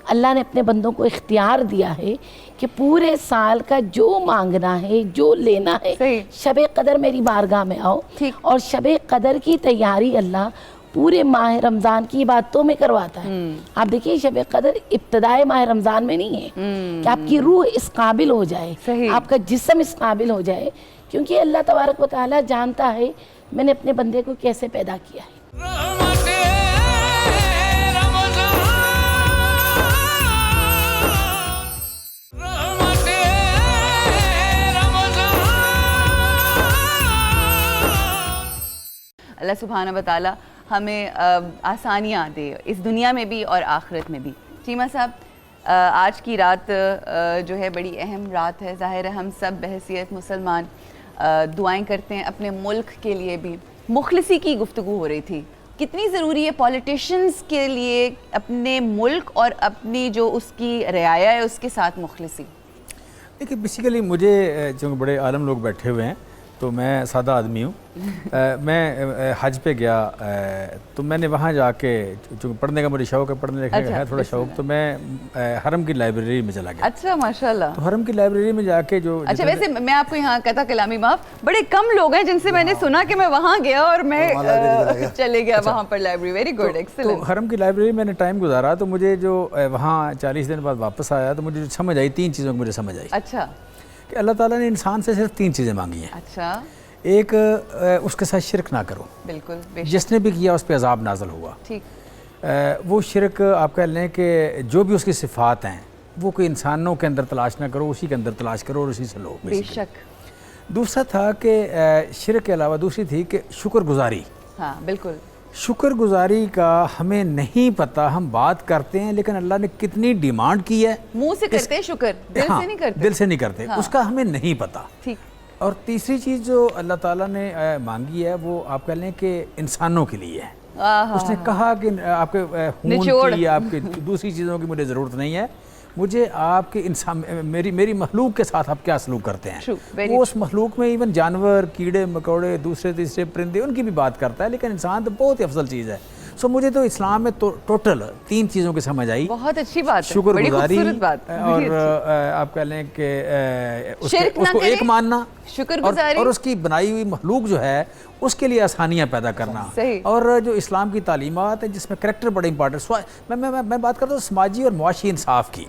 اللہ نے اپنے بندوں کو اختیار دیا ہے کہ پورے سال کا جو مانگنا ہے جو لینا ہے شب قدر میری بارگاہ میں آؤ، اور شب قدر کی تیاری اللہ پورے ماہ رمضان کی عبادتوں میں کرواتا ہے۔ آپ دیکھیے شب قدر ابتدائے ماہ رمضان میں نہیں ہے کہ آپ کی روح اس قابل ہو جائے، آپ کا جسم اس قابل ہو جائے، کیونکہ اللہ تبارک و تعالیٰ جانتا ہے میں نے اپنے بندے کو کیسے پیدا کیا ہے۔ اللہ سبحانہ و تعالیٰ ہمیں آسانیاں دے اس دنیا میں بھی اور آخرت میں بھی۔ چیمہ صاحب، آج کی رات جو ہے بڑی اہم رات ہے، ظاہر ہے ہم سب بحیثیت مسلمان دعائیں کرتے ہیں اپنے ملک کے لیے بھی۔ مخلصی کی گفتگو ہو رہی تھی، کتنی ضروری ہے پولیٹیشنز کے لیے اپنے ملک اور اپنی جو اس کی رعایا ہے اس کے ساتھ مخلصی؟ دیکھیے بیسیکلی مجھے چونکہ بڑے عالم لوگ بیٹھے ہوئے ہیں تو میں سادہ آدمی ہوں، میں حج پہ گیا تو میں نے وہاں جا کے چونکہ پڑھنے کا مجھے شوق ہے، پڑھنے لکھنے کا ہے تھوڑا شوق، تو میں حرم کی لائبریری میں چلا گیا۔ اچھا ماشاءاللہ۔ تو حرم کی لائبریری میں جا کے جو اچھا ویسے میں آپ کو یہاں قطع کلامی معاف، بڑے کم لوگ ہیں جن سے میں نے سنا کہ میں وہاں گیا اور میں چلے گیا وہاں پر لائبریری۔ Very good, excellent. تو حرم کی لائبریری میں نے ٹائم گزارا تو مجھے جو وہاں 40 دن بعد واپس آیا تو مجھے سمجھ آئی 3 چیزوں کی مجھے سمجھ آئی۔ اچھا، کہ اللہ تعالیٰ نے انسان سے صرف 3 چیزیں مانگی ہیں۔ اچھا، ایک اس کے ساتھ شرک نہ کرو، بالکل، جس نے بھی کیا اس پہ عذاب نازل ہوا۔ ٹھیک، وہ شرک آپ کہہ لیں کہ جو بھی اس کی صفات ہیں وہ کوئی انسانوں کے اندر تلاش نہ کرو، اسی کے اندر تلاش کرو اور اسی سے لو۔ بے شک۔ دوسرا تھا کہ شرک کے علاوہ دوسری تھی کہ شکر گزاری۔ ہاں بالکل، شکر گزاری کا ہمیں نہیں پتہ، ہم بات کرتے ہیں لیکن اللہ نے کتنی ڈیمانڈ کی ہے، منہ سے کرتے ہیں شکر، دل سے نہیں کرتے، دل سے نہیں کرتے، اس کا ہمیں نہیں پتہ۔ ٹھیک۔ اور تیسری چیز جو اللہ تعالیٰ نے مانگی ہے وہ آپ کہہ لیں کہ انسانوں کے لیے ہے۔ اس نے کہا کہ آپ کے خون کی، آپ کے دوسری چیزوں کی مجھے ضرورت نہیں ہے، مجھے آپ کے انسان میری مخلوق کے ساتھ آپ کیا سلوک کرتے ہیں۔ وہ اس مخلوق میں ایون جانور، کیڑے مکوڑے، دوسرے تیسرے پرندے، ان کی بھی بات کرتا ہے، لیکن انسان تو بہت ہی افضل چیز ہے۔ سو مجھے تو اسلام میں ٹوٹل 3 چیزوں کی سمجھ آئی۔ بہت اچھی بات ہے، شکر بڑی گزاری خوبصورت بات، اور آپ کہہ لیں کہ اس کو ایک ماننا، شکر گزاری، اور اس کی بنائی ہوئی مخلوق جو ہے اس کے لیے آسانیاں پیدا کرنا۔ اور جو اسلام کی تعلیمات ہیں جس میں کریکٹر بڑے امپورٹنٹ، میں بات کرتا ہوں سماجی اور معاشی انصاف کی۔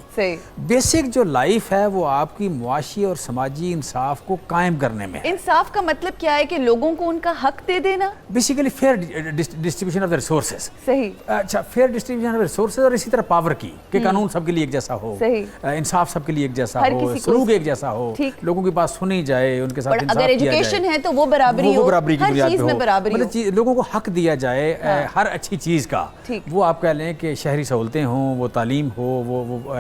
بیسک جو لائف ہے وہ آپ کی معاشی اور سماجی انصاف کو قائم کرنے میں۔ انصاف کا مطلب کیا ہے؟ کہ لوگوں کو ان کا حق دے دینا، basically fair distribution of resources. صحیح، اچھا، فیئر ڈسٹریبیوشن آف ریسورسز، اور اسی طرح پاور کی کہ قانون سب کے لیے ایک جیسا ہو، انصاف سب کے لیے ایک جیسا ہو، سلوک ایک جیسا ہو، لوگوں کی بات سنی جائے، ان کے ساتھ انصاف کیا جائے۔ ایجوکیشن ہے تو وہ برابری ہو، ہر چیز میں برابری ہو، لوگوں کو حق دیا جائے ہر اچھی چیز کا۔ وہ آپ کہہ لیں کہ شہری سہولتیں ہوں، وہ تعلیم ہو، وہ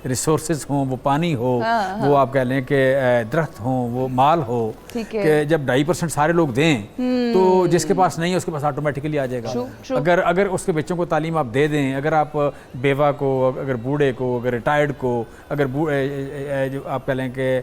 ریسورسز ہوں، وہ پانی ہو، وہ آپ کہہ لیں کہ درخت ہوں، وہ مال ہو، کہ جب 2.5% سارے لوگ دیں تو جس کے پاس نہیں ہے اس کے پاس آٹومیٹکلی آ جائے گا۔ اگر اس کے بچوں کو تعلیم آپ دے دیں، اگر آپ بیوہ کو، اگر بوڑھے کو، اگر ریٹائرڈ کو، اگر جو آپ کہہ لیں کہ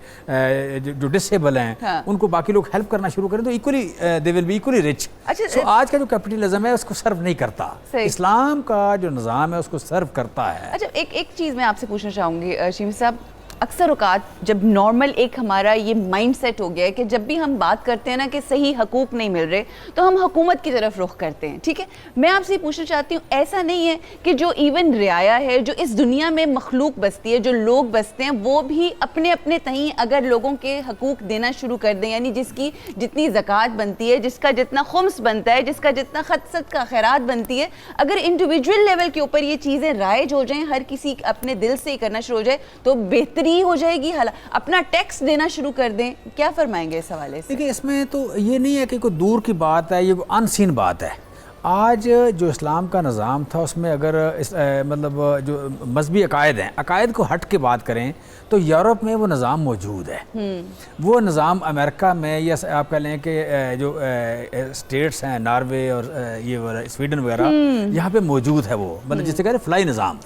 جو ڈسیبل ہیں ان کو باقی لوگ ہیلپ کرنا شروع کریں تو equally they will be equally rich. So آج کا جو کیپٹلزم ہے اس کو سرو نہیں کرتا، اسلام کا جو نظام ہے اس کو سرو کرتا ہے۔ اچھا ایک چیز میں آپ سے پوچھنا چاہوں گی شیمہ صاحب، اکثر اوقات جب نارمل ایک ہمارا یہ مائنڈ سیٹ ہو گیا ہے کہ جب بھی ہم بات کرتے ہیں نا کہ صحیح حقوق نہیں مل رہے تو ہم حکومت کی طرف رخ کرتے ہیں، ٹھیک ہے؟ میں آپ سے پوچھنا چاہتی ہوں ایسا نہیں ہے کہ جو ایون رعایا ہے، جو اس دنیا میں مخلوق بستی ہے، جو لوگ بستے ہیں، وہ بھی اپنے اپنے تئیں اگر لوگوں کے حقوق دینا شروع کر دیں، یعنی جس کی جتنی زکوٰۃ بنتی ہے، جس کا جتنا خمس بنتا ہے، جس کا جتنا خدصت کا خیرات بنتی ہے، اگر انڈیویجول لیول کے اوپر یہ چیزیں رائج ہو جائیں، ہر کسی اپنے دل سے ہی کرنا شروع ہو جائے تو بہتری ہو جائے گی، اپنا ٹیکس دینا شروع کر دیں۔ کیا فرمائیں گے اس حوالے سے؟ دیکھیں اس میں تو یہ نہیں ہے کہ کوئی دور کی بات ہے، یہ کوئی ان سین بات ہے۔ آج جو اسلام کا نظام تھا اس میں اگر مطلب جو مذہبی عقائد ہیں، عقائد کو ہٹ کے بات کریں تو یورپ میں وہ نظام موجود ہے، وہ نظام امریکہ میں یا آپ کہہ لیں کہ جو اسٹیٹس ہیں ناروے اور یہ سویڈن وغیرہ یہاں پہ موجود ہے، وہ مطلب جس سے کہہ رہے فلاحی نظام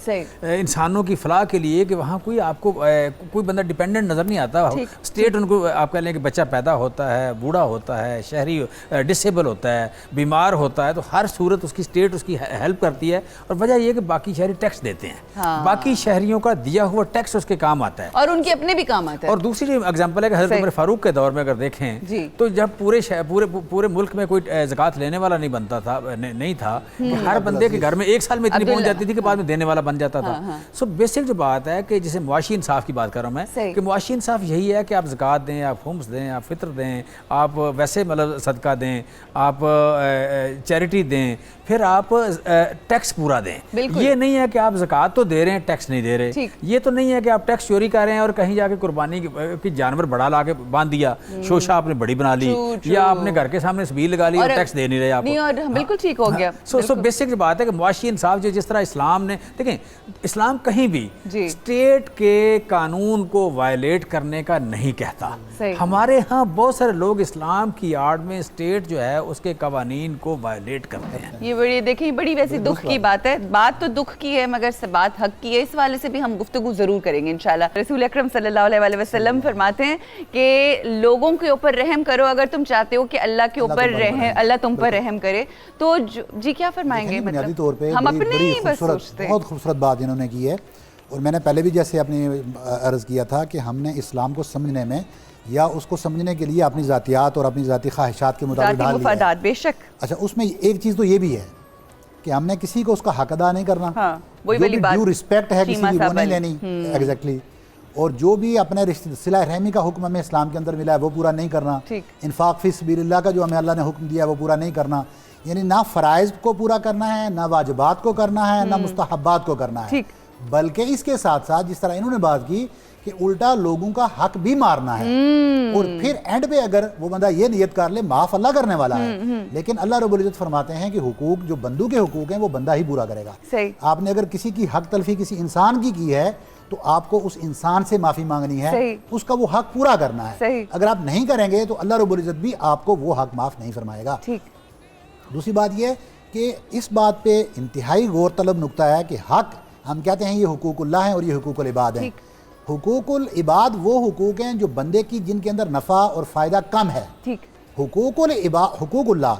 انسانوں کی فلاح کے لیے کہ وہاں کوئی آپ کو کوئی بندہ ڈیپینڈنٹ نظر نہیں آتا۔ اسٹیٹ ان کو آپ کہہ لیں کہ بچہ پیدا ہوتا ہے، بوڑھا ہوتا ہے، شہری ڈسیبل ہوتا ہے، بیمار ہوتا ہے، تو ہر صورت اس کی اسٹیٹ اس کی ہیلپ کرتی ہے، اور وجہ یہ کہ باقی شہری ٹیکس دیتے ہیں، باقی شہریوں کا دیا ہوا ٹیکس اس کے کام آتا ہے اور ان کے اپنے بھی کام آتا ہے. اور دوسری ایگزامپل ہے کہ حضرت عمر فاروق کے دور میں اگر دیکھیں تو جب پورے ملک میں کوئی زکوٰۃ لینے والا نہیں بنتا تھا، نہیں تھا، ہر بندے کے گھر میں ایک سال میں اتنی پہنچ جاتی تھی کہ بعد میں دینے والا بن جاتا تھا. سو بیسک جو بات ہے کہ جسے معاشی انصاف کی بات کر رہا ہوں میں، کہ معاشی انصاف یہی ہے کہ آپ زکوٰۃ دیں، آپ خمس دیں، آپ فطر دیں، آپ ویسے مطلب صدقہ دیں، آپ چیریٹی دیں، پھر آپ ٹیکس پورا دیں. یہ نہیں ہے کہ آپ زکوٰۃ تو دے رہے ہیں ٹیکس نہیں دے رہے. یہ تو نہیں ہے کہ آپ ٹیکس چوری کر رہے ہیں اور کہیں جا کے قربانی کی جانور بڑا لا کے باندھ دیا، شوشا آپ نے بڑی بنا لی، یا آپ نے گھر کے سامنے سبیل لگا لی اور ٹیکس دے نہیں رہے آپ. بالکل ٹھیک ہو گیا. سو بیسک بات ہے کہ معاشی انصاف جو جس طرح اسلام نے، دیکھیں اسلام کہیں بھی اسٹیٹ کے قانون کو وائلیٹ کرنے کا نہیں کہتا. ہمارے ہاں بہت سارے لوگ اسلام کی آڑ میں اسٹیٹ جو ہے اس کے قوانین کو وائلیٹ کرتے ہیں. یہ بڑی دیکھیں بڑی ویسے دکھ کی بات ہے، بات تو دکھ کی ہے مگر بات حق کی ہے. اس والے سے بھی ہم گفتگو ضرور کریں گے انشاءاللہ. رسول اکرم صلی اللہ علیہ وسلم فرماتے ہیں کہ لوگوں کے اوپر رحم کرو اگر تم چاہتے ہو کہ اللہ کے اوپر اللہ تم پر رحم کرے. تو جی کیا فرمائیں گے؟ بنیادی طور پہ ہم اپنے ہی بس سوچتے ہیں. بہت خوبصورت بات انہوں نے کی ہے، اور میں نے پہلے بھی جیسے اپنی عرض کیا تھا کہ ہم نے اسلام کو سمجھنے میں یا اس کو سمجھنے کے لیے اپنی ذاتیات اور اپنی ذاتی خواہشات کے مطابق ڈال لیا ہے. بے شک. اچھا اس میں ایک چیز تو یہ بھی ہے کہ ہم نے کسی کو اس کا حق ادا نہیں کرنا، جو بھی ڈیو رسپیکٹ ہے کسی کی وہ نہیں لینی ایگزیکٹلی، اور جو بھی اپنے صلہ رحمی کا حکم ہمیں اسلام کے اندر ملا ہے وہ پورا نہیں کرنا، انفاق فی سبیل اللہ کا جو ہمیں اللہ نے حکم دیا ہے وہ پورا نہیں کرنا. یعنی نہ فرائض کو پورا کرنا ہے، نہ واجبات کو کرنا ہے، نہ مستحبات کو کرنا ہے، بلکہ اس کے ساتھ ساتھ جس طرح انہوں نے بات کی کہ الٹا لوگوں کا حق بھی مارنا ہے. اور پھر اینڈ پہ اگر وہ بندہ یہ نیت کر لے معاف اللہ کرنے والا ہے، لیکن اللہ رب العزت فرماتے ہیں کہ حقوق جو بندوں کے حقوق ہیں وہ بندہ ہی پورا کرے گا. آپ نے اگر کسی کی حق تلفی کسی انسان کی ہے تو آپ کو اس انسان سے معافی مانگنی ہے، اس کا وہ حق پورا کرنا ہے. اگر آپ نہیں کریں گے تو اللہ رب العزت بھی آپ کو وہ حق معاف نہیں فرمائے گا. دوسری بات یہ کہ اس بات پہ انتہائی غور طلب نقطہ ہے کہ حق ہم کہتے ہیں یہ حقوق اللہ ہیں اور یہ حقوق العباد ہیں. حقوق العباد وہ حقوق ہیں جو بندے کی جن کے اندر نفع اور فائدہ کم ہے. حقوق اللہ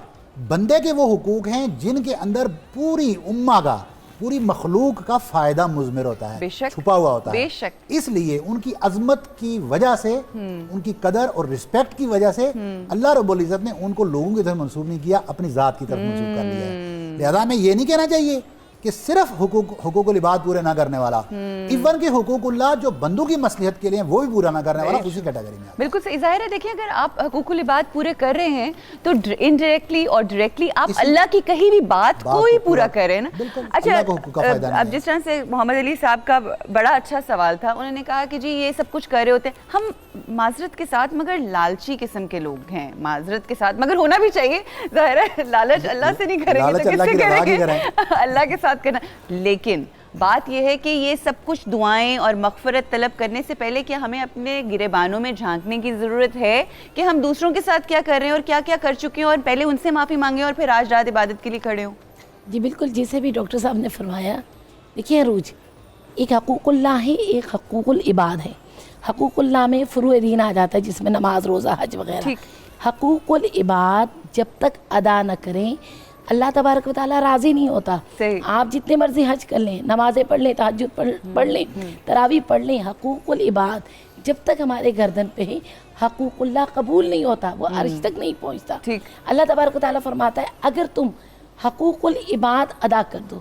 بندے کے وہ حقوق ہیں جن کے اندر پوری امہ کا، پوری مخلوق کا فائدہ مضمر ہوتا ہے، چھپا ہوا ہوتا ہے. اس لیے ان کی عظمت کی وجہ سے، ان کی قدر اور رسپیکٹ کی وجہ سے اللہ رب العزت نے ان کو لوگوں کی طرف منسوب نہیں کیا، اپنی ذات کی طرف منسوب کر لیا ہے. لہذا ہمیں یہ نہیں کہنا چاہیے کہ صرف حقوق العباد پورے نہ کرنے والا، ایون کہ حقوق اللہ جو بندوں کی مصلحت کے لیے وہ بھی پورا نہ کرنے والا اسی کیٹیگری میں. بالکل صحیح. ظاہر ہے دیکھیں اگر آپ حقوق العباد پورے کر رہے ہیں تو انڈائریکٹلی اور ڈائریکٹلی آپ اللہ کی کہیں بھی بات کو ہی پورا کر رہے ہیں نا. اچھا اب جس طرح سے محمد علی صاحب کا بڑا اچھا سوال تھا، انہوں نے کہا کہ جی یہ سب کچھ کر رہے ہوتے ہیں ہم معذرت کے ساتھ مگر لالچی قسم کے لوگ ہیں، معذرت کے ساتھ مگر ہونا بھی چاہیے. ظاہر ہے لالچ اللہ سے نہیں کریں گے تو کس سے کریں گے؟ اللہ کے ساتھ کرنا. لیکن بات یہ ہے کہ یہ سب کچھ دعائیں اور مغفرت طلب کرنے سے پہلے کیا ہمیں اپنے گریبانوں میں جھانکنے کی ضرورت ہے کہ ہم دوسروں کے ساتھ کیا کر رہے ہیں اور کیا کیا کر چکے ہیں، اور پہلے ان سے معافی مانگیں اور پھر آج رات عبادت کے لیے کھڑے ہوں؟ جی بالکل، جیسے بھی ڈاکٹر صاحب نے فرمایا. دیکھیے عروج، ایک حقوق اللہ ہے، ایک حقوق العباد ہے. حقوق اللہ میں فروع دین آ جاتا ہے جس میں نماز، روزہ، حج وغیرہ. حقوق العباد جب تک ادا نہ کریں اللہ تبارک و تعالیٰ راضی نہیں ہوتا. آپ جتنے مرضی حج کر لیں، نمازیں پڑھ لیں، تہجد پڑھ لیں، تراویح پڑھ لیں، حقوق العباد جب تک ہمارے گردن پہ ہے حقوق اللہ قبول نہیں ہوتا، وہ عرش تک نہیں پہنچتا. اللہ تبارک و تعالیٰ فرماتا ہے اگر تم حقوق العباد ادا کر دو،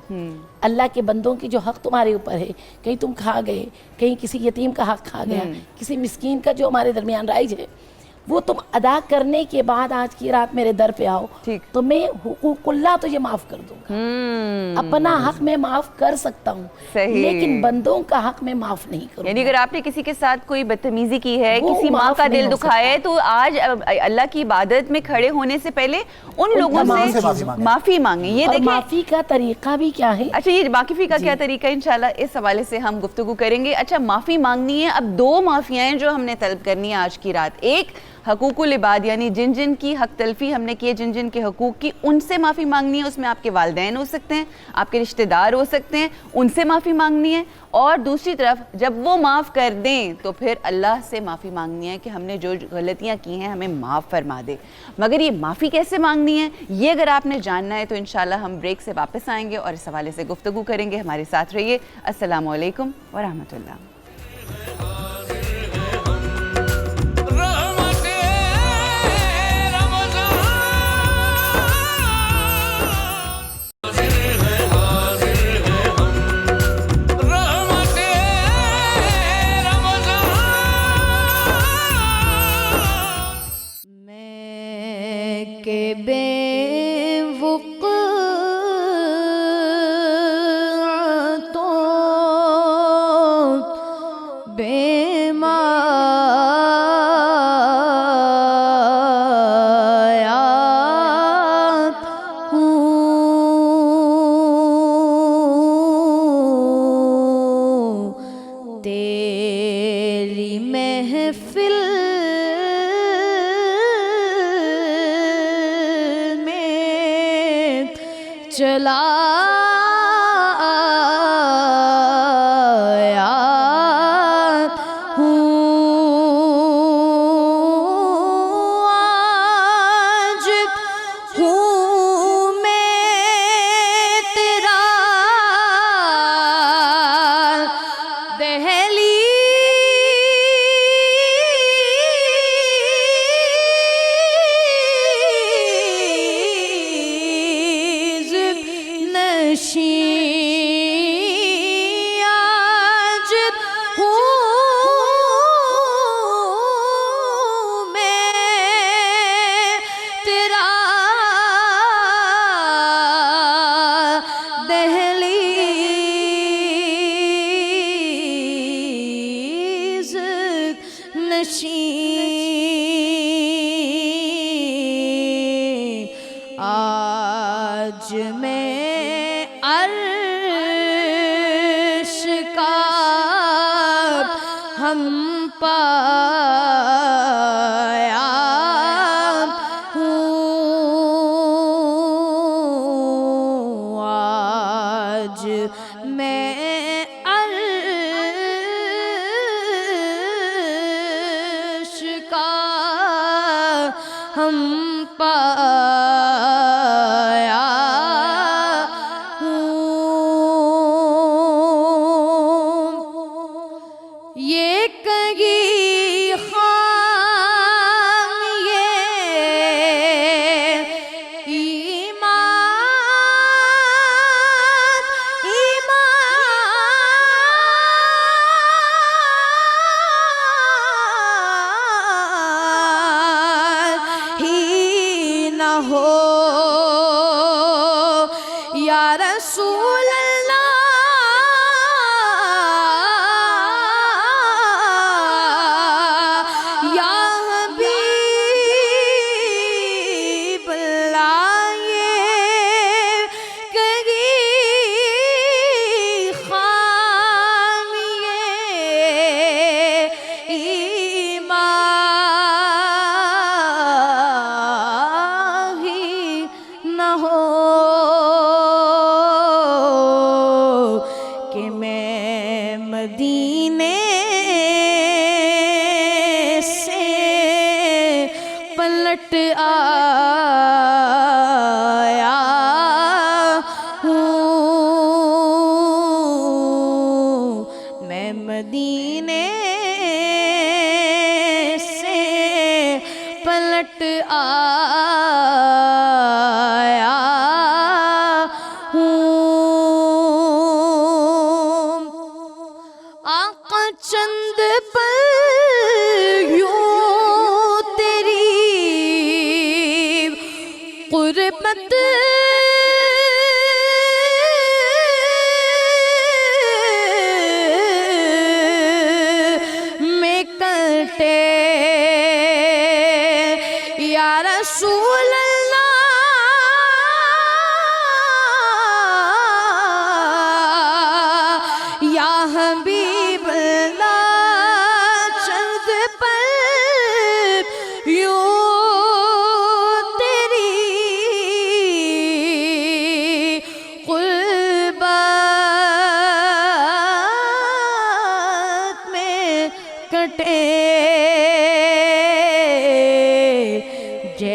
اللہ کے بندوں کی جو حق تمہارے اوپر ہے، کہیں تم کھا گئے، کہیں کسی یتیم کا حق کھا گیا، کسی مسکین کا جو ہمارے درمیان رائج ہے، وہ تم ادا کرنے کے بعد آج کی رات میرے در پہ آؤ تو میں حقوق اللہ تجھے معاف کر دوں گا. اپنا حق میں معاف کر سکتا ہوں لیکن بندوں کا حق میں معاف نہیں کروں. یعنی اگر آپ نے کسی کے ساتھ کوئی بدتمیزی کی ہے، کسی ماں کا دل دکھایا ہے، تو آج اللہ کی عبادت میں کھڑے ہونے سے پہلے ان لوگوں سے معافی مانگیں. یہ دیکھیں معافی کا طریقہ بھی کیا ہے. اچھا یہ معافی کا کیا طریقہ انشاءاللہ اس حوالے سے ہم گفتگو کریں گے. اچھا معافی مانگنی ہے، اب دو معافیاں ہیں جو ہم نے طلب کرنی ہے آج کی رات. ایک حقوقُ العباد یعنی جن جن کی حق تلفی ہم نے کی ہے، جن جن کے حقوق کی، ان سے معافی مانگنی ہے. اس میں آپ کے والدین ہو سکتے ہیں، آپ کے رشتہ دار ہو سکتے ہیں، ان سے معافی مانگنی ہے. اور دوسری طرف جب وہ معاف کر دیں تو پھر اللہ سے معافی مانگنی ہے کہ ہم نے جو غلطیاں کی ہیں ہمیں معاف فرما دے. مگر یہ معافی کیسے مانگنی ہے، یہ اگر آپ نے جاننا ہے تو انشاءاللہ ہم بریک سے واپس آئیں گے اور اس حوالے سے گفتگو کریں گے. ہمارے ساتھ رہیے. السلام علیکم ورحمۃ اللہ. کہ بے وقوع تو بے مایات ہوں تیری محفل چلا آیا ہوں آج ہوں میں تیرا نشین آج ہوں میں تیرا دہلیز نشین آج میں عرش کا ہم پایا ہوں آج میں عرش کا ہم پایا یہ کہیں خام یہ ایمان ہی نہ ہو یا رسول اللہ یا حبیب اللہ یہ کہیں خام یہ ایمان ہی نہ ہو کہ میں مدینے سے پلٹ آیا ہوں میں مدینے سے پلٹ آیا ہوں آقا چند پل یوں تیری قربت میں کٹے یا رسول اللہ یا حبیب اللہ چند پر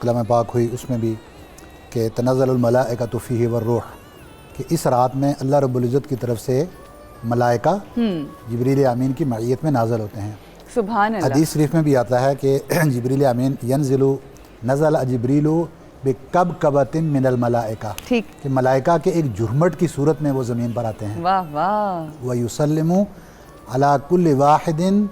کلام پاک ہوئی اس میں بھی کہ تنزل الملائکۃ فیہ والروح، کہ اس رات میں اللہ رب العزت کی طرف سے ملائکہ جبریل امین کی معیت میں نازل ہوتے ہیں۔ سبحان اللہ۔ حدیث شریف میں بھی آتا ہے کہ جبریل امین نزل جبریل بکبکبۃ من الملائکہ، ٹھیک، کہ ملائکہ کے ایک جھرمٹ کی صورت میں وہ زمین پر آتے ہیں۔ واہ واہ۔ وَيُسَلِّمُ عَلَى كُلِّ وَاحِدٍ،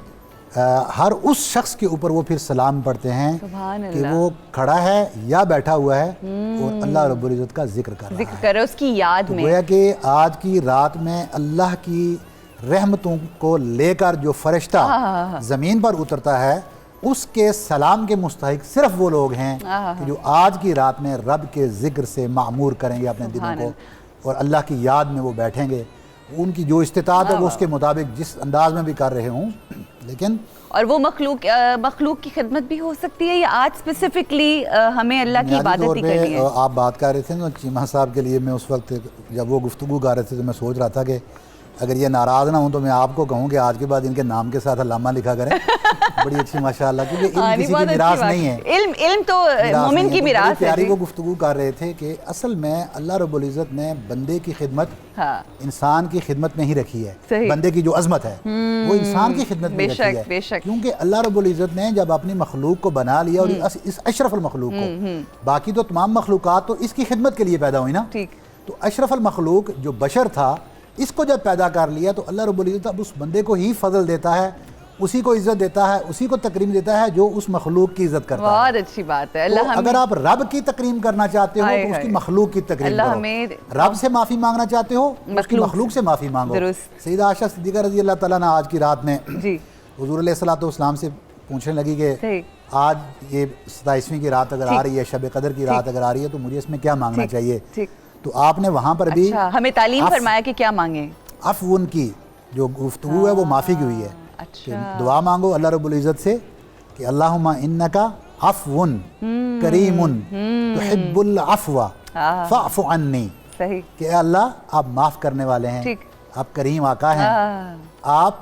ہر اس شخص کے اوپر وہ پھر سلام پڑھتے ہیں سبحان کہ اللہ۔ وہ کھڑا ہے یا بیٹھا ہوا ہے اور اللہ رب العزت کا ذکر کر رہا ہے، ذکر کرے اس کی یاد تو میں۔ گویا کہ آج کی رات میں اللہ کی رحمتوں کو لے کر جو فرشتہ زمین پر اترتا ہے، اس کے سلام کے مستحق صرف وہ لوگ ہیں کہ جو آج کی رات میں رب کے ذکر سے معمور کریں گے اپنے دلوں کو اور اللہ کی یاد میں وہ بیٹھیں گے۔ ان کی جو استطاعت ہے وہ اس کے مطابق جس انداز میں بھی کر رہے ہوں، لیکن اور وہ مخلوق کی خدمت بھی ہو سکتی ہے یا آج اسپیسیفکلی ہمیں اللہ کی عبادت ہی کرنی ہے؟ آپ بات کر رہے تھے نا چیمہ صاحب کے لیے، میں اس وقت جب وہ گفتگو کر رہے تھے تو میں سوچ رہا تھا کہ اگر یہ ناراض نہ ہوں تو میں آپ کو کہوں کہ آج کے بعد ان کے نام کے ساتھ علامہ لکھا کریں۔ بڑی اچھی ماشاءاللہ، کیونکہ علم کسی کی میراث نہیں ہے، علم تو مومن کی میراث ہے۔ پیاری وہ گفتگو کر رہے تھے کہ اصل میں اللہ رب العزت نے بندے کی خدمت انسان کی خدمت میں ہی رکھی ہے، بندے کی جو عظمت ہے وہ انسان کی خدمت میں رکھی ہے، کیونکہ اللہ رب العزت نے جب اپنی مخلوق کو بنا لیا اور اس اشرف المخلوق کو، باقی تو تمام مخلوقات تو اس کی خدمت کے لیے پیدا ہوئی نا، تو اشرف المخلوق جو بشر تھا اس کو جب پیدا کر لیا تو اللہ رب العزت اب اس بندے کو ہی فضل دیتا ہے، اسی کو عزت دیتا ہے، اسی کو تکریم دیتا ہے جو اس مخلوق کی عزت کرتا ہے۔ بہت اچھی بات ہے۔ اللہ اگر آپ رب کی تکریم کرنا چاہتے ہو تو اس کی مخلوق کی تکریم کرو، رب سے معافی مانگنا چاہتے ہو اس کی مخلوق سے معافی مانگو۔ سیدہ عائشہ صدیقہ رضی اللہ تعالیٰ عنہ آج کی رات میں حضور علیہ السلام سے پوچھنے لگی کہ آج یہ 27ویں کی رات اگر آ رہی ہے، شب قدر کی رات اگر آ رہی ہے تو مجھے اس میں کیا مانگنا چاہیے؟ تو آپ نے وہاں پر بھی ہمیں تعلیم فرمایا کہ کیا مانگیں؟ عفو کی جو گفتگو ہے وہ معافی کی ہوئی ہے، کہ دعا مانگو اللہ رب العزت سے کہ اللہم انکا عفو کریم تحب العفو فاعف عنی، کہ اے اللہ آپ معاف کرنے والے ہیں، آپ کریم آقا ہیں، آپ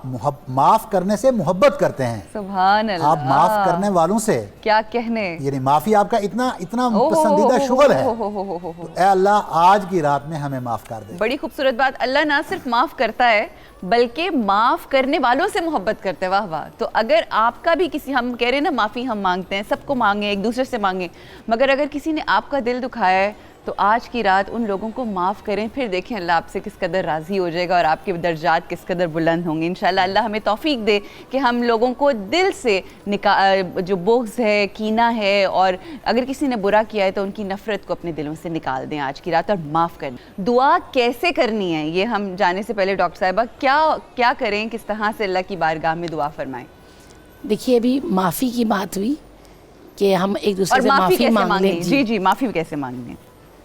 معاف کرنے سے محبت کرتے ہیں، سبحان اللہ، آپ معاف کرنے والوں سے کیا کہنے، یعنی معافی آپ کا اتنا پسندیدہ شغل ہے، تو اے اللہ آج کی رات میں ہمیں معاف کر دے۔ بڑی خوبصورت بات، اللہ نہ صرف معاف کرتا ہے بلکہ معاف کرنے والوں سے محبت کرتے ہیں۔ واہ واہ۔ تو اگر آپ کا بھی کسی، ہم کہہ رہے ہیں نا معافی ہم مانگتے ہیں، سب کو مانگیں، ایک دوسرے سے مانگیں، مگر اگر کسی نے آپ کا دل دکھایا ہے تو آج کی رات ان لوگوں کو معاف کریں، پھر دیکھیں اللہ آپ سے کس قدر راضی ہو جائے گا اور آپ کے درجات کس قدر بلند ہوں گے۔ انشاءاللہ اللہ ہمیں توفیق دے کہ ہم لوگوں کو دل سے جو بغض ہے، کینہ ہے، اور اگر کسی نے برا کیا ہے تو ان کی نفرت کو اپنے دلوں سے نکال دیں آج کی رات اور معاف کریں۔ دعا کیسے کرنی ہے یہ ہم جانے سے پہلے ڈاکٹر صاحبہ کیا کریں، کس طرح سے اللہ کی بارگاہ میں دعا فرمائیں؟ دیکھیے ابھی معافی کی بات ہوئی کہ ہم ایک دوسرے سے معافی مانگ لیں۔ جی معافی کیسے مانگیں؟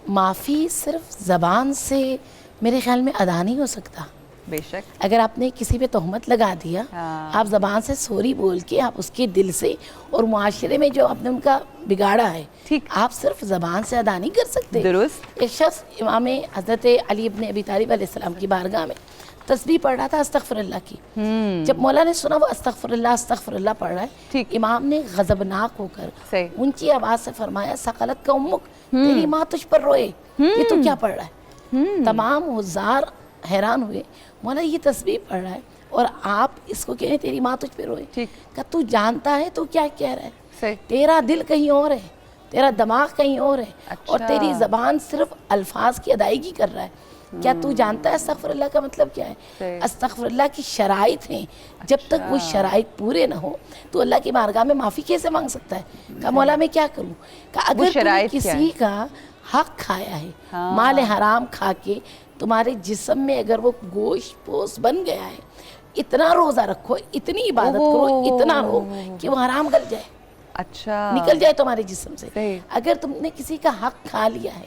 معافی صرف زبان سے میرے خیال میں ادا نہیں ہو سکتا۔ بے شک، اگر آپ نے کسی پہ تہمت لگا دیا، آپ زبان سے سوری بول کے آپ اس کے دل سے اور معاشرے میں جو آپ نے ان کا بگاڑا ہے، آپ صرف زبان سے ادا نہیں کر سکتے۔ درست۔ ایک شخص امام حضرت علی ابن ابی طالب علیہ السلام کی بارگاہ میں تسبیح پڑھ رہا تھا استغفر اللہ کی، جب مولا نے سنا وہ استغفر اللہ پڑھ رہا ہے، امام نے غضبناک ہو کر اونچی آواز سے فرمایا ثقلت کا امک، تیری ماں تجھ پر روئے، یہ تو کیا پڑھ رہا ہے؟ تمام حضار حیران ہوئے، مولا یہ تسبیح پڑھ رہا ہے اور آپ اس کو کہہ رہے تیری ماں تجھ پہ روئے، کہ تو جانتا ہے تو کیا کہہ رہا ہے؟ تیرا دل کہیں اور ہے، تیرا دماغ کہیں اور ہے، اور تیری زبان صرف الفاظ کی ادائیگی کر رہا ہے۔ کیا تو جانتا ہے استغفر اللہ کا مطلب کیا ہے؟ استغفر اللہ کی شرائط ہیں، جب تک وہ شرائط پورے نہ ہو تو اللہ کی بارگاہ میں معافی کیسے مانگ سکتا ہے؟ کہا مولا میں کیا کروں؟ کہا اگر تم نے کسی کا حق کھایا ہے، مال حرام کھا کے تمہارے جسم میں اگر وہ گوشت پوست بن گیا ہے، اتنا روزہ رکھو، اتنی عبادت کرو، اتنا ہو کہ وہ حرام گل جائے، اچھا نکل جائے تمہارے جسم سے۔ اگر تم نے کسی کا حق کھا لیا ہے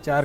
4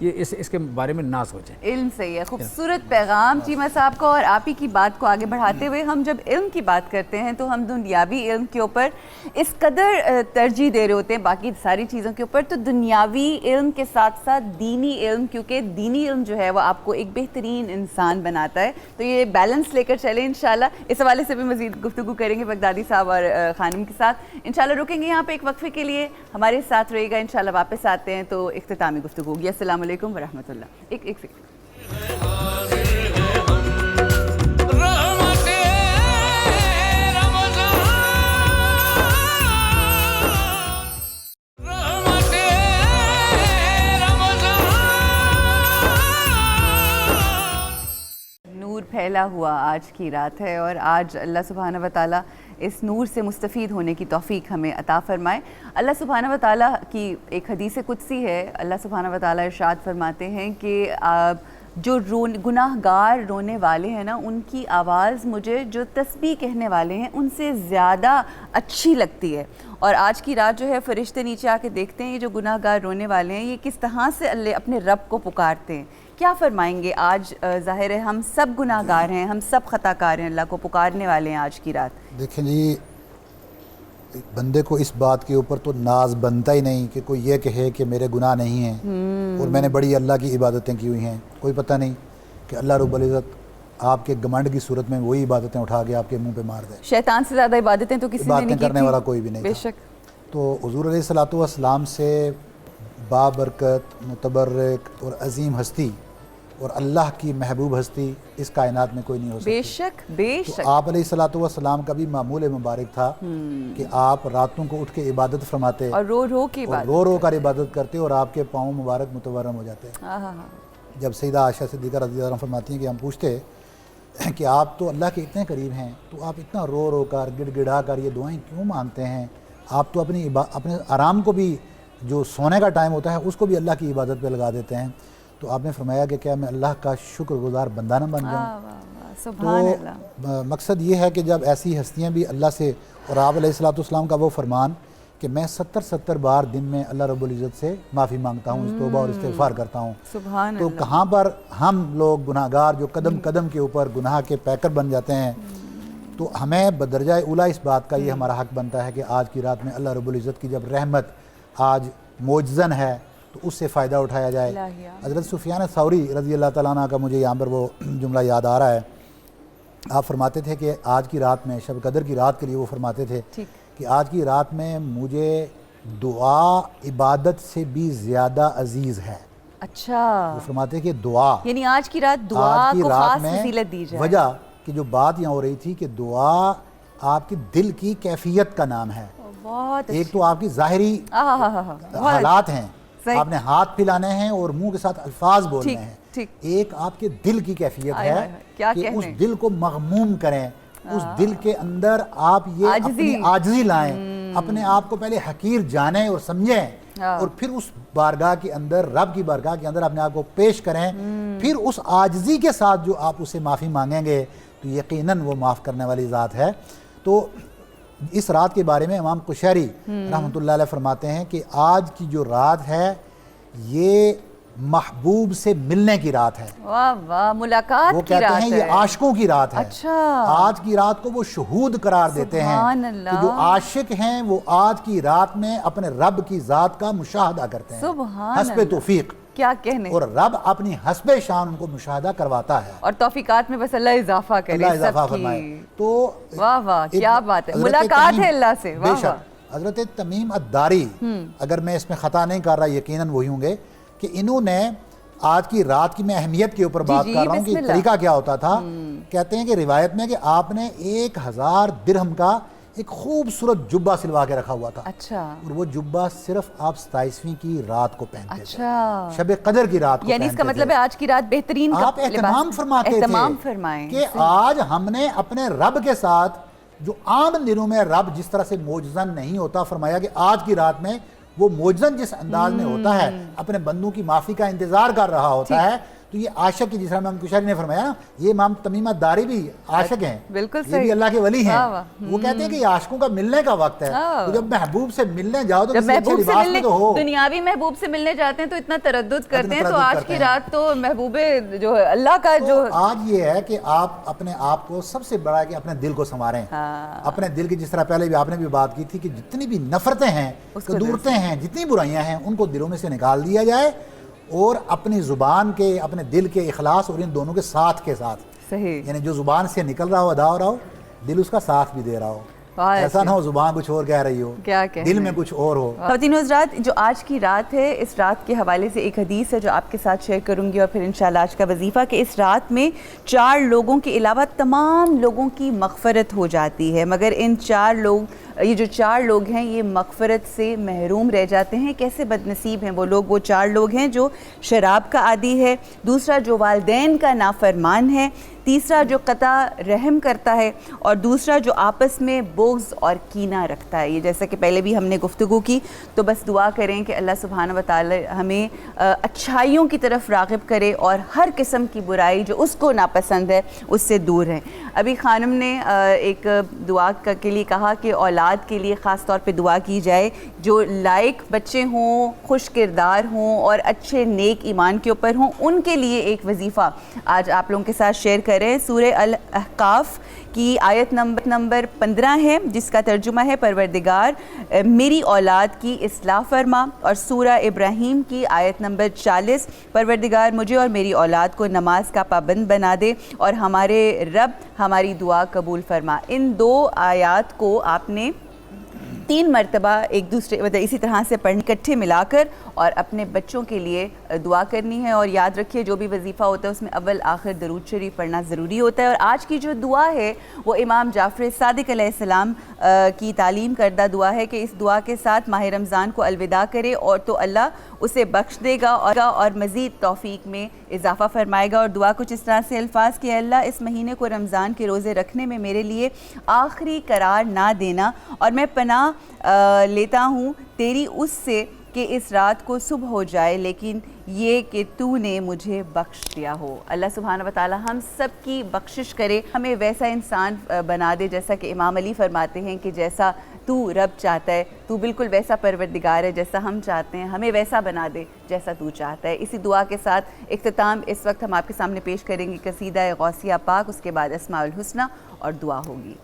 یہ اس کے بارے میں نہ سوچیں. علم صحیح ہے. خوبصورت پیغام چیمہ صاحب کو. اور آپ ہی کی بات کو آگے بڑھاتے ہوئے ہم جب علم کی بات کرتے ہیں تو ہم دنیاوی علم کے اوپر اس قدر ترجیح دے رہے ہوتے ہیں باقی ساری چیزوں کے اوپر, تو دنیاوی علم کے ساتھ ساتھ دینی علم, کیونکہ دینی علم جو ہے وہ آپ کو ایک بہترین انسان بناتا ہے. تو یہ بیلنس لے کر چلیں انشاءاللہ. اس حوالے سے بھی مزید گفتگو کریں گے بغدادی صاحب اور خانم کے ساتھ انشاءاللہ. رکیں گے یہاں پہ ایک وقفے کے لیے, ہمارے ساتھ رہے گا انشاءاللہ. واپس آتے ہیں تو اختتامی گفتگو ہوگی. السلام علیکم ورحمۃ اللہ. ایک سیکنڈ. نور پھیلا ہوا آج کی رات ہے, اور آج اللہ سبحانہ و تعالیٰ اس نور سے مستفید ہونے کی توفیق ہمیں عطا فرمائے. اللہ سبحانہ و تعالیٰ کی ایک حدیث قدسی ہے. اللہ سبحانہ و تعالیٰ ارشاد فرماتے ہیں کہ جو گناہ گار رونے والے ہیں نا, ان کی آواز مجھے جو تسبیح کہنے والے ہیں ان سے زیادہ اچھی لگتی ہے. اور آج کی رات جو ہے فرشتے نیچے آ کے دیکھتے ہیں یہ جو گناہ گار رونے والے ہیں یہ کس طرح سے اللہ اپنے رب کو پکارتے ہیں. کیا فرمائیں گے؟ آج ظاہر ہے ہم سب گناہ گار ہیں, ہم سب خطا کار ہیں, اللہ کو پکارنے والے ہیں آج کی رات. دیکھیں جی, بندے کو اس بات کے اوپر تو ناز بنتا ہی نہیں کہ کوئی یہ کہے کہ میرے گناہ نہیں ہیں اور میں نے بڑی اللہ کی عبادتیں کی ہوئی ہیں. کوئی پتہ نہیں کہ اللہ رب العزت آپ کے گمنڈ کی صورت میں وہی عبادتیں اٹھا کے آپ کے منہ پہ مار دے. شیطان سے زیادہ عبادتیں تو کسی نے نہیں کی کرنے والا کوئی بھی نہیں بے تھا. شک. تو حضور علیہ الصلوۃ والسلام سے بابرکت, متبرک اور عظیم ہستی اور اللہ کی محبوب ہستی اس کائنات میں کوئی نہیں ہو سکتی. بے شک بے شک. تو آپ علیہ الصلوۃ والسلام کا بھی معمول مبارک تھا کہ آپ راتوں کو اٹھ کے عبادت فرماتے اور رو رو کر عبادت کرتے اور آپ کے پاؤں مبارک متورم ہو جاتے. جب سیدہ عائشہ صدیقہ رضی اللہ عنہا فرماتی ہیں کہ ہم پوچھتے کہ آپ تو اللہ کے اتنے قریب ہیں تو آپ اتنا رو رو کر گڑ گڑا کر یہ دعائیں کیوں مانگتے ہیں؟ آپ تو اپنے آرام کو بھی, جو سونے کا ٹائم ہوتا ہے اس کو بھی اللہ کی عبادت پہ لگا دیتے ہیں. تو آپ نے فرمایا کہ کیا میں اللہ کا شکر گزار بندہ نہ بن جاؤں؟ تو مقصد یہ ہے کہ جب ایسی ہستیاں بھی اللہ سے, اور آپ علیہ الصلوۃ والسلام کا وہ فرمان کہ میں 70 بار دن میں اللہ رب العزت سے معافی مانگتا ہوں, توبہ اور استغفار کرتا ہوں. تو کہاں پر ہم لوگ گناہ گار جو قدم قدم کے اوپر گناہ کے پیکر بن جاتے ہیں. تو ہمیں بدرجہ اولا اس بات کا یہ ہمارا حق بنتا ہے کہ آج کی رات میں اللہ رب العزت کی جب رحمت آج معجزن ہے تو اس سے فائدہ اٹھایا جائے. حضرت سفیان ثوری رضی اللہ تعالیٰ عنہ کا مجھے یہاں پر وہ جملہ یاد آ رہا ہے. آپ فرماتے تھے کہ آج کی رات میں, شب قدر کی رات کے لیے وہ فرماتے تھے کہ آج کی رات میں مجھے دعا عبادت سے بھی زیادہ عزیز ہے. اچھا. وہ فرماتے کہ دعا, یعنی آج کی رات دعا کو خاص فضیلت دی جائے. وجہ کہ جو بات یہاں ہو رہی تھی کہ دعا آپ کی دل کی کیفیت کا نام ہے. ایک تو آپ کی ظاہری حالات ہیں, آپ نے ہاتھ پھیلانے ہیں اور منہ کے ساتھ الفاظ بولنے ہیں. ایک آپ کے دل کی کیفیت ہے کہ اس دل کو مغموم کریں, اس دل کے اندر آپ یہ اپنی عاجزی لائیں, اپنے آپ کو پہلے حقیر جانیں اور سمجھیں اور پھر اس بارگاہ کے اندر, رب کی بارگاہ کے اندر اپنے آپ کو پیش کریں. پھر اس عاجزی کے ساتھ جو آپ اسے معافی مانگیں گے تو یقیناً وہ معاف کرنے والی ذات ہے. تو اس رات کے بارے میں امام قشیری رحمۃ اللہ علیہ فرماتے ہیں کہ آج کی جو رات ہے یہ محبوب سے ملنے کی رات ہے. واہ واہ, ملاقات وہ کہتے ہیں یہ عاشقوں کی رات ہے. آج کی رات کو وہ شہود قرار دیتے ہیں کہ جو عاشق ہیں وہ آج کی رات میں اپنے رب کی ذات کا مشاہدہ کرتے ہیں حسب توفیق. کیا کہنے, اور رب اپنی حسب شان ان کو مشاہدہ کرواتا ہے. اور توفیقات میں بس اللہ اضافہ کرے, اللہ اضافہ فرمائے. تو واہ واہ, کیا بات ہے, ملاقات ہے اللہ سے. بے شک حضرت تمیم الداری, اگر میں اس میں خطا نہیں کر رہا یقیناً وہی ہوں گے, کہ انہوں نے آج کی رات کی میں اہمیت کے اوپر بات کر رہا ہوں کہ طریقہ کیا ہوتا تھا. کہتے ہیں کہ روایت میں کہ آپ نے 1000 درہم کا ایک خوبصورت جبہ سلوا کے رکھا ہوا تھا. اچھا. اور وہ جبہ صرف آپ 27ویں کی رات کو پہنتے تھے, شب قدر کی رات کو. یعنی اس کا مطلب ہے آج کی رات بہترین آپ اہتمام فرماتے تھے کہ آج ہم نے اپنے رب کے ساتھ, جو عام دنوں میں رب جس طرح سے معجزن نہیں ہوتا, فرمایا کہ آج کی رات میں وہ معجزن جس انداز میں ہوتا ہے, اپنے بندوں کی معافی کا انتظار کر رہا ہوتا ہے, تو یہ عاشق کی، جس طرح امام کشاری نے فرمایا نا، یہ امام تمیمہ داری بھی عاشق ہیں، بالکل یہ بھی اللہ کے ولی ہیں. واہ واہ. وہ کہتے ہیں کہ یہ عاشقوں کا ملنے کا وقت ہے. تو جب محبوب سے ملنے جاؤ تو جب کسی اچھے محبوب سے لباس میں ملنے، تو ہو. دنیاوی محبوب سے ملنے جاتے ہیں تو اتنا تردد کرتے ہیں، تو تردد آج کرتے کی ہیں. رات تو محبوب جو اللہ کا جو تو آج یہ ہے کہ آپ اپنے آپ کو سب سے بڑا ہے کہ اپنے دل کو سنواریں. اپنے دل کی، جس طرح پہلے بھی آپ نے بھی بات کی تھی کہ جتنی بھی نفرتیں ہیں، کدورتیں ہیں، جتنی برائیاں ہیں، ان کو دلوں میں سے نکال دیا جائے، اور اپنی زبان کے، اپنے دل کے اخلاص اور ان دونوں کے ساتھ کے ساتھ، صحیح، یعنی جو زبان سے نکل رہا ہو، ادا ہو رہا ہو، دل اس کا ساتھ بھی دے رہا ہو. ایسا نہ ہو زبان کچھ اور کہہ رہی ہو، دل میں کچھ اور ہو. خواتین و حضرات، جو آج کی رات ہے، اس رات کے حوالے سے ایک حدیث ہے جو آپ کے ساتھ شیئر کروں گی، اور پھر انشاءاللہ آج کا وظیفہ، کہ اس رات میں 4 لوگوں کے علاوہ تمام لوگوں کی مغفرت ہو جاتی ہے، مگر ان 4 لوگ، یہ جو 4 لوگ ہیں، یہ مغفرت سے محروم رہ جاتے ہیں. کیسے بد نصیب ہیں وہ لوگ. وہ 4 لوگ ہیں جو شراب کا عادی ہے، دوسرا جو والدین کا نافرمان ہے، تیسرا جو قطع رحم کرتا ہے، اور دوسرا جو آپس میں بغض اور کینہ رکھتا ہے. یہ جیسا کہ پہلے بھی ہم نے گفتگو کی، تو بس دعا کریں کہ اللہ سبحانہ و تعالی ہمیں اچھائیوں کی طرف راغب کرے، اور ہر قسم کی برائی جو اس کو ناپسند ہے اس سے دور رہیں. ابھی خانم نے ایک دعا کے لیے کہا کہ اولاد کے لیے خاص طور پہ دعا کی جائے، جو لائق بچے ہوں، خوش کردار ہوں، اور اچھے نیک ایمان کے اوپر ہوں. ان کے لیے ایک وظیفہ آج آپ لوگوں کے ساتھ شیئر کریں. سورہ الاحقاف کی آیت نمبر 15 ہے، جس کا ترجمہ ہے پروردگار میری اولاد کی اصلاح فرما، اور سورہ ابراہیم کی آیت نمبر 40، پروردگار مجھے اور میری اولاد کو نماز کا پابند بنا دے، اور ہمارے رب ہماری دعا قبول فرما. ان 2 آیات کو آپ نے 3 مرتبہ ایک دوسرے مطلب اسی طرح سے پڑھنے، اکٹھے ملا کر، اور اپنے بچوں کے لیے دعا کرنی ہے. اور یاد رکھیے جو بھی وظیفہ ہوتا ہے اس میں اول آخر درود شریف پڑھنا ضروری ہوتا ہے. اور آج کی جو دعا ہے وہ امام جعفر صادق علیہ السلام کی تعلیم کردہ دعا ہے کہ اس دعا کے ساتھ ماہ رمضان کو الوداع کرے، اور تو اللہ اسے بخش دے گا اور مزید توفیق میں اضافہ فرمائے گا. اور دعا کچھ اس طرح سے الفاظ کہ اللہ اس مہینے کو رمضان کے روزے رکھنے میں میرے لیے آخری قرار نہ دینا، اور میں پناہ لیتا ہوں تیری اس سے کہ اس رات کو صبح ہو جائے، لیکن یہ کہ تو نے مجھے بخش دیا ہو. اللہ سبحانہ و تعالی ہم سب کی بخشش کرے، ہمیں ویسا انسان بنا دے جیسا کہ امام علی فرماتے ہیں کہ جیسا تو رب چاہتا ہے، تو بالکل ویسا پروردگار ہے جیسا ہم چاہتے ہیں، ہمیں ویسا بنا دے جیسا تو چاہتا ہے. اسی دعا کے ساتھ اختتام اس وقت ہم آپ کے سامنے پیش کریں گے قصیدہ غوثیہ پاک، اس کے بعد اسماء الحسنی اور دعا ہوگی.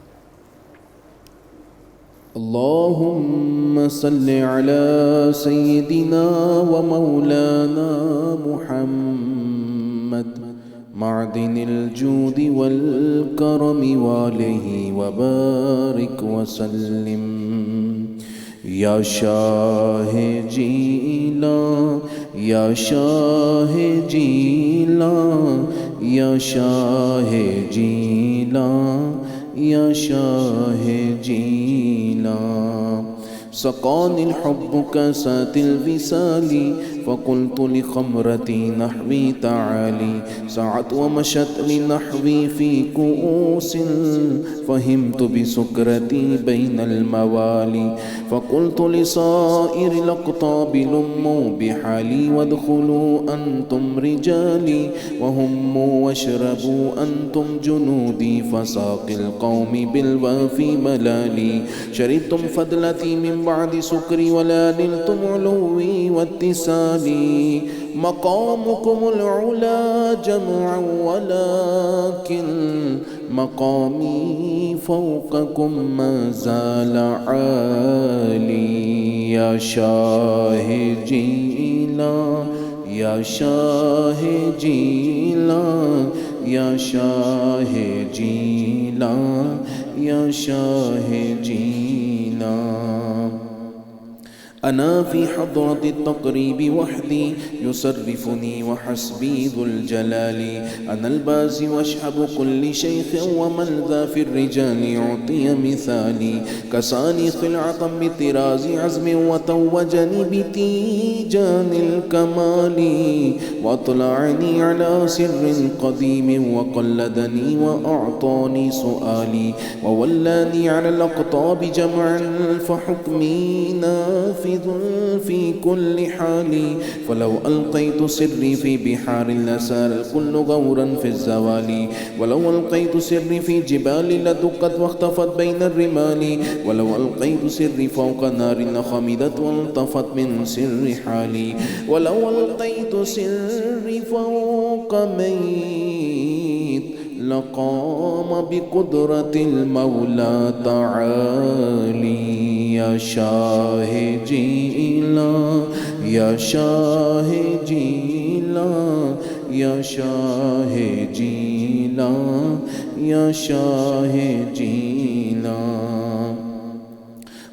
اللهم صل على سيدنا ومولانا محمد معدن الجود والكرم وآله وبارك وسلم. یا شاہ جیلاں، یا شاہ جیلاں، یا شاہ جیلاں، یا شاہ جیلاں. سقاني الحب كاسات الوصال فقلت لخمرتي نحوي تعالي. سعت ومشت لنحوي في كؤوس فهمت بسكرتي بين الموالي. فقلت لصائر الأقطاب لموا بحالي وادخلوا أنتم رجالي وهموا واشربوا أنتم جنودي. فساق القوم بالوافي ملالي. شربتم فضلتي من بعد سكري ولا نلتم علوي واتسالي. مقامكم العلا جمعا ولكن مقامي فوقكم ما زال عالي. يا شاه جيلان، يا شاه جيلان، يا شاه جيلان، يا شاه جيلان. أنا في حضرة التقريب وحدي يصرفني وحسبي ذو الجلال. أنا البازي واشحب كل شيخ ومن ذا في الرجال يعطي مثالي. كساني خلعة بطراز عزم وتوجني بتيجان الكمال. وأطلعني على سر قديم وقلدني وأعطاني سؤالي. وولاني على الأقطاب جمعا فحكمي نافذ في كل حال. فلو ألقيت ألقيت سري في بحار لسار الكل غورا في الزوال ولو ألقيت سري في جبال لدقت واختفت بين الرمال ولو ألقيت سري فوق نار لخمدت والطفت من سر حالي ولو ألقيت سري فوق ميت لقام بقدرة المولى تعالي يا شاهدينا يا شاهدينا يا شاهدينا يا شاهدينا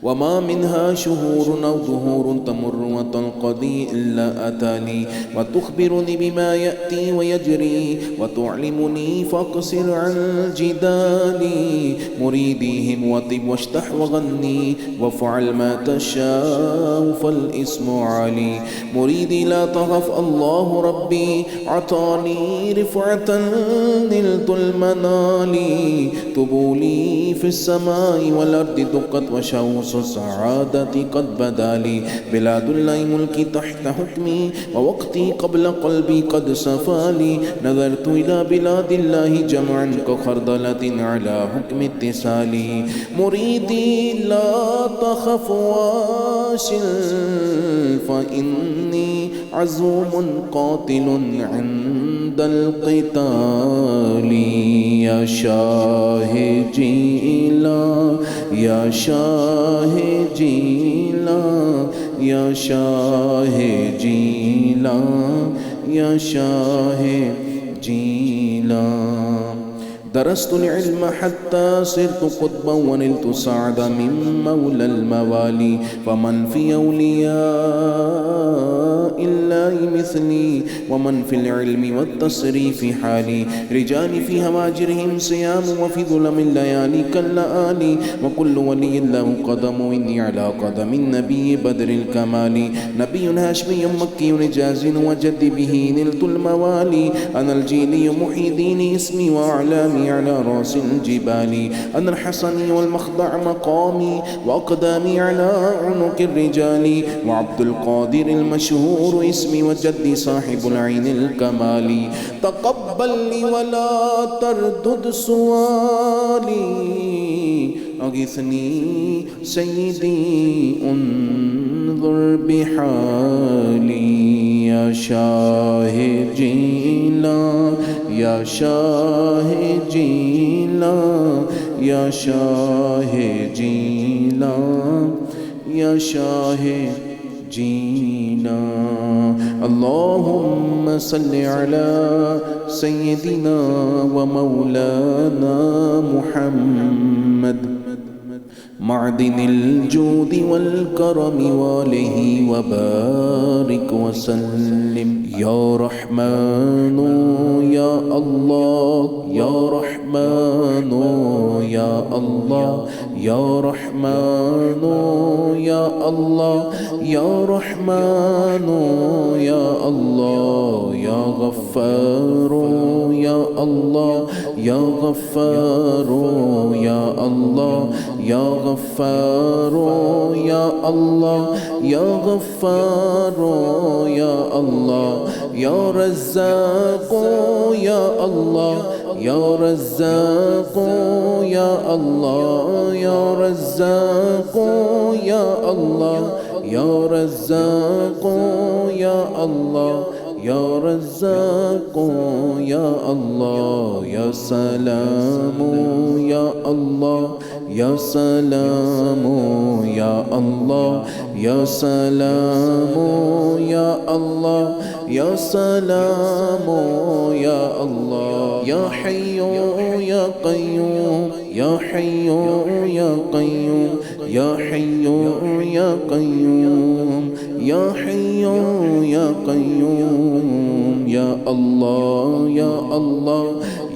وما منها شهور أو ظهور تمر وتنقضي إلا أتاني وتخبرني بما يأتي ويجري وتعلمني فاقصر عن جدالي مريديهم وطب واشتح وغني وافعل ما تشاء فالاسم علي مريدي لا تخف الله ربي عطاني رفعة نلت المنال طبولي في السماء والأرض دقت وشوص السعادة قد بدا لي بلاد الله ملكي تحت حكمي ووقتي قبل قلبي قد صفالي نظرت إلى بلاد الله جمعا كخردلة على حكم اتصالي مريدي لا تخف واشل فإني عزوم قاتل عند القتال يا شاهدي لا يا شاهدي لا يا شاهدي لا يا شاهدي لا درست العلم حتى صرت قطبا ونلت سعدا من مولى الموالي فمن في أولياء الله مثلي ومن في العلم والتصريف حالي رجال في هواجرهم صيام وفي ظلم الليالي كاللآلي وكل ولي له قدم إني على قدم النبي بدر الكمال نبي هاشمي مكي رجاز وجد به نلت الموالي أنا الجيلي محي ديني اسمي وأعلامي على رأس الجبال أنا الحسني والمخضع مقامي وأقدامي على عنق الرجال وعبد القادر المشهور اسمي وجدي صاحب العين الكمال تقبل لي ولا تردد سؤالي أغثني سيدي انظر بحالي يا شاهدي لا يا شاهدي لا يا شاهدي لا يا شاهدي لا اللهم صل على سيدنا ومولانا محمد معدن الجود والكرم واله وبارك وسلم يا رحمن يا الله يا رحمن يا الله يا رحمن يا الله يا رحمن يا الله يا غفار يا الله يا غفار يا الله يا غفار يا الله يا غفار يا الله يا رزاق يا الله يا رزاق يا الله يا رزاق يا الله يا رزاق يا الله يا رزاق يا الله يا سلام يا الله يا سلام يا الله يا سلام يا الله يا سلام يا الله يا حي يا قيوم يا حي يا قيوم يا حي يا قيوم يا حي يا قيوم يا الله يا الله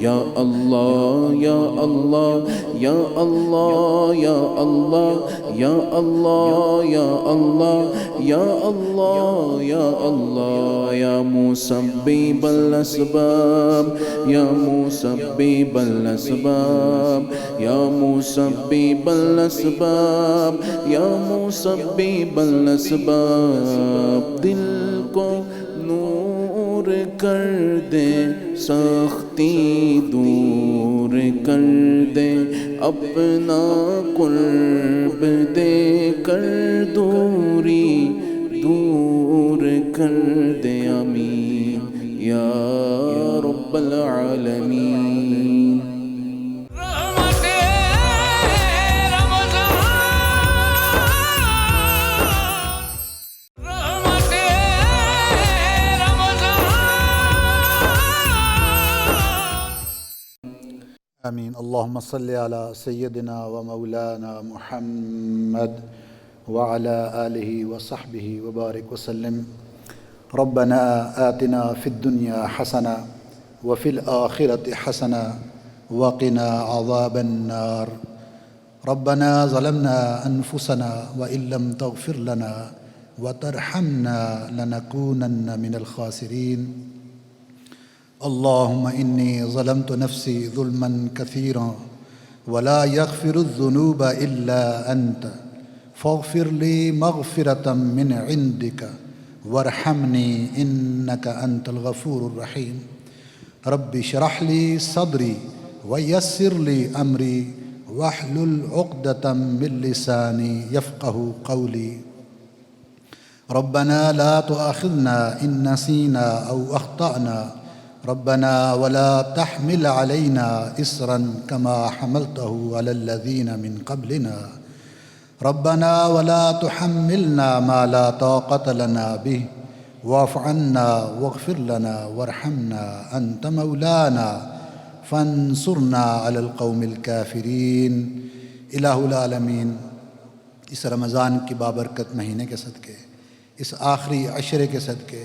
يا الله يا الله يا الله يا الله يا الله يا الله يا الله يا الله يا مسبب الأسباب يا مسبب الأسباب يا مسبب الأسباب يا مسبب الأسباب دل کو نور دور کر دے سختی دور کر دے اپنا قرب دے کر دوری دور کر دے آمین یا رب العالمین آمین اللہم صلی علی سیدنا و مولانا محمد وعلى آلہ وصحبہ وبارک وسلم ربنا آتنا فی الدنیا حسنہ وفی الآخرۃ حسنہ وقنا عذاب النار ربنا ظلمنا انفسنا وإن لم تغفر لنا وترحمنا لنكونن من الخاسرین اللهم إني ظلمت نفسي ظلما كثيرا ولا يغفر الذنوب إلا أنت فاغفر لي مغفرة من عندك وارحمني إنك أنت الغفور الرحيم رب اشرح لي صدري ويسر لي أمري واحلل عقدة من لساني يفقه قولي ربنا لا تؤاخذنا إن نسينا أو أخطأنا ربنا ولا تحمل علينا إصرا كما حملته على الذين من قبلنا ربنا ولا تحملنا ما لا طاقة لنا به واعف عنا واغفر لنا وارحمنا أنت مولانا فانصرنا على القوم الكافرين الہ العالمین اس رمضان کی بابرکت مہینے کے صدقے اس آخری عشرے کے صدقے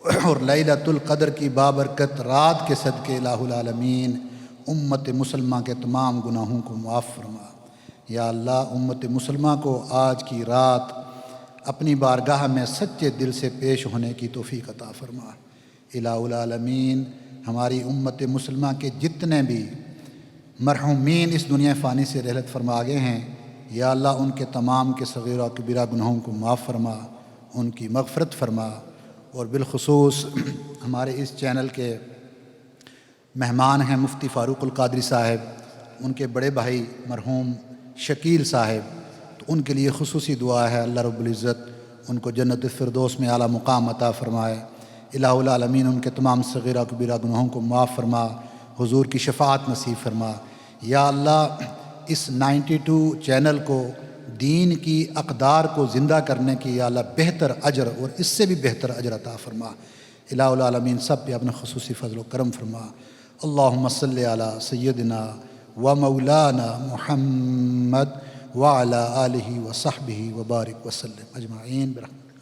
اور لیلۃ القدر کی بابرکت رات کے صدقے الہ العالمین امت مسلمہ کے تمام گناہوں کو معاف فرما یا اللہ امت مسلمہ کو آج کی رات اپنی بارگاہ میں سچے دل سے پیش ہونے کی توفیق عطا فرما الہ العالمین ہماری امت مسلمہ کے جتنے بھی مرحومین اس دنیا فانی سے رحلت فرما گئے ہیں یا اللہ ان کے تمام کے صغیرہ و کبیرہ گناہوں کو معاف فرما ان کی مغفرت فرما اور بالخصوص ہمارے اس چینل کے مہمان ہیں مفتی فاروق القادری صاحب ان کے بڑے بھائی مرحوم شکیل صاحب تو ان کے لیے خصوصی دعا ہے اللہ رب العزت ان کو جنت الفردوس میں اعلیٰ مقام عطا فرمائے الہ العالمین ان کے تمام صغیرہ کبیرہ گناہوں کو معاف فرما حضور کی شفاعت نصیب فرما یا اللہ اس 92 چینل کو دین کی اقدار کو زندہ کرنے کی یا اللہ بہتر اجر اور اس سے بھی بہتر اجر عطا فرما الہ العالمین سب پہ اپنا خصوصی فضل و کرم فرما اللہم صلی علی سیدنا و مولانا محمد وعلی آلہ وصحبہ وبارک وسلم اجمعین برحمتک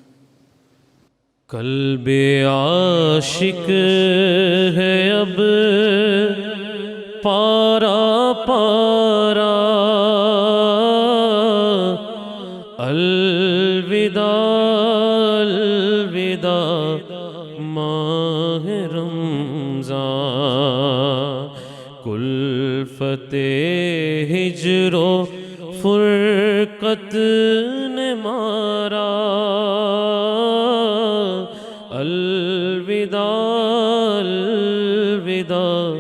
قلب عاشق ہے اب پارا پارا الوداع الوداع ماہ رمضان کلفت ہجر و فرقت نے مارا الوداع الوداع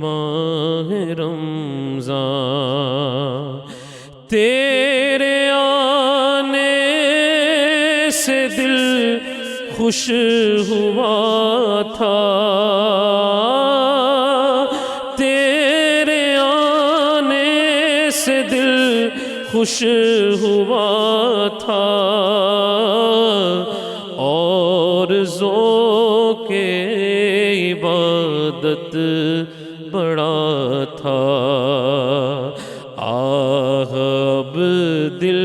ماہ رمضان تیرے آنے سے دل خوش ہوا تھا تیرے آنے سے دل خوش ہوا تھا اور ذوق عبادت بڑا تھا آہ اب دل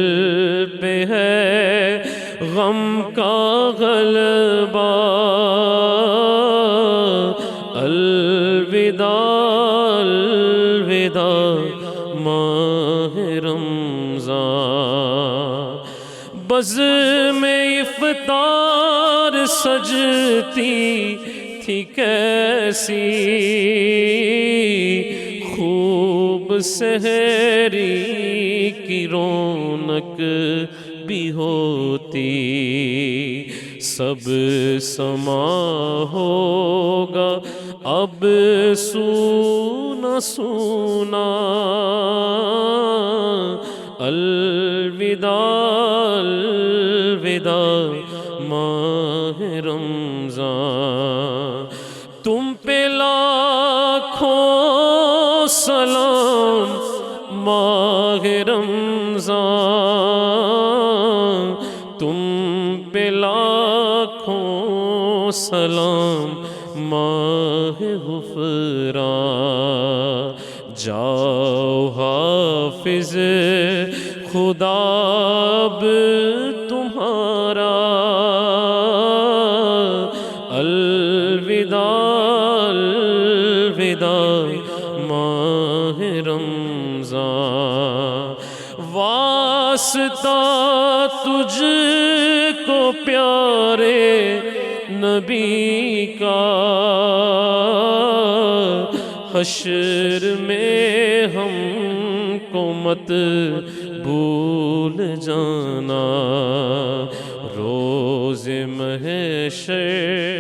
پہ ہے غم کا غلبہ الوداع الوداع ماہ رمضان بزم افطار سجتی تھی کیسی خوب سحری کی رونق بھی ہوتی سب سما ہوگا اب سونا سونا الوداع الوداع ماہ رمضان تم پہ لاکھوں سلام ماہ رمضان تم پہ لاکھوں سلام ماہ غفران جاؤ حافظ خدا اب تمہارا الوداع الوداع ماہ رمضان واسطہ تجھ کو پیارے نبی کا حشر میں ہم کو مت بھول جانا روز محشر